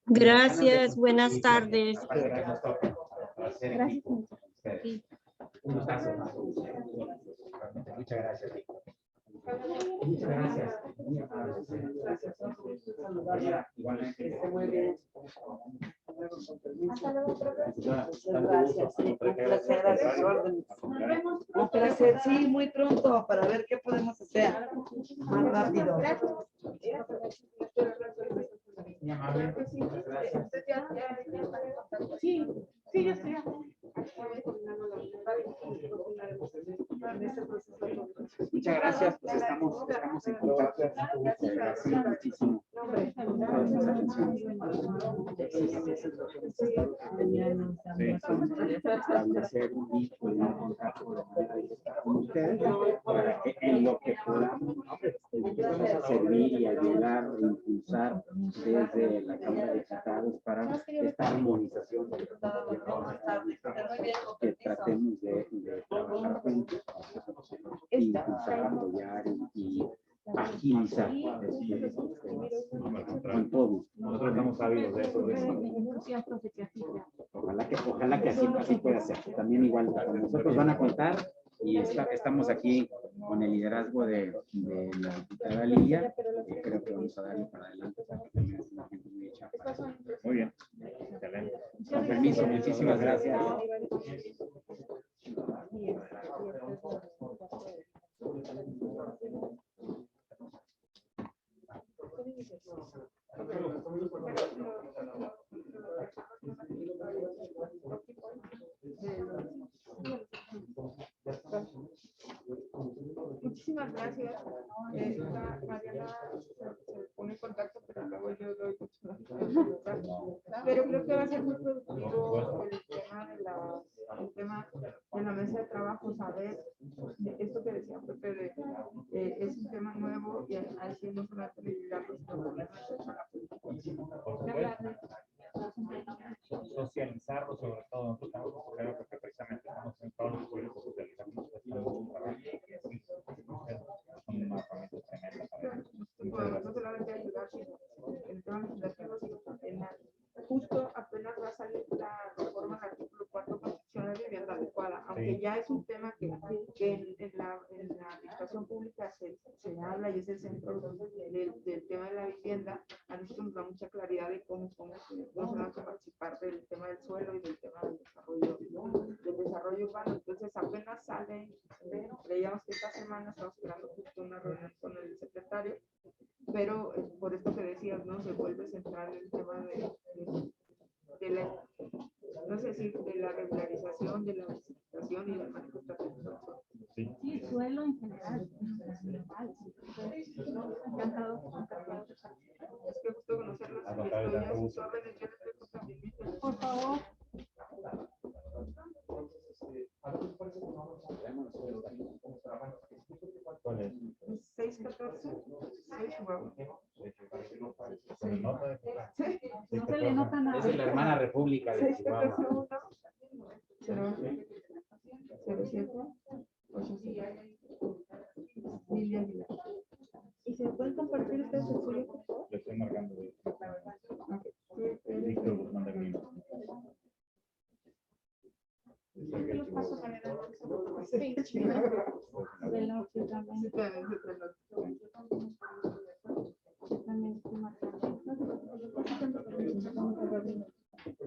Gracias, buenas tardes. Gracias. Sí. Un gustazo. Muchas gracias. Muchas gracias. Igualmente. Muy bien. Hasta luego, profe. Gracias, sí, un placer a sus órdenes. Un placer, sí, muy pronto para ver qué podemos hacer más rápido. Muy amable. Sí, sí, ya estoy. Muchas gracias, pues estamos en contacto. Gracias muchísimo. Establecer un vínculo, un contacto de manera directa con ustedes para que en lo que podamos servir y ayudar e impulsar desde la Cámara de Diputados para esta armonización de que tratemos de trabajar juntos e impulsar, apoyar y agilizar estos temas con todos. Nosotros estamos ávidos de eso. Ojalá que así pueda ser. También igual nosotros van a contar y estamos aquí con el liderazgo de la diputada Lilia. Creo que vamos a darle para adelante porque también es una gente muy hecha para eso. Muy bien. Excelente. Con permiso, muchísimas gracias. Muchísimas gracias. Mariana se pone en contacto, pero luego yo doy pero creo que va a ser muy productivo el tema de la mesa de trabajo, saber esto que decía Pepe, es un tema nuevo y así no solamente lidiarlo, sino Socializarlo sobre todo. Nosotros estamos creo que precisamente estamos en todos los pueblos socializando no solamente ayudar, sino el tema legislativo, sino también justo apenas va a salir la reforma del artículo 4 constitucional de vivienda adecuada, aunque ya es un tema que en la administración pública se habla y es el centro del tema de la vivienda. A nosotros nos da mucha claridad de cómo se van a participar del tema del suelo y del tema del desarrollo urbano. Entonces apenas sale, creíamos que esta semana estamos esperando justo una reunión con el secretario, pero por esto que decías, ¿no? Se vuelve central el tema de la, no sé si de la regularización, de la licitación y del manejo estratégico. Sí, el suelo en general. Encantado. Es que justo conocerlos y estoy a sus órdenes, yo les dejo también. Por favor. ¿Cuál es? 614, 6 huevos. No se le nota nada. Es la hermana república de Chihuahua. 614-1 07 ¿Y se pueden compartir ustedes el suyo, por favor? Le estoy marcando. Víctor Guzmán de Lima. ¿Qué los paso para sí. De la que también. También estoy marcando.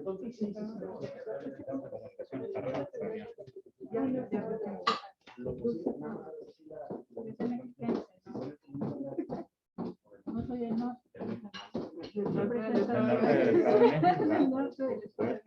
Comunicación, representante del Estado de México, ¿verdad? norte del Estado de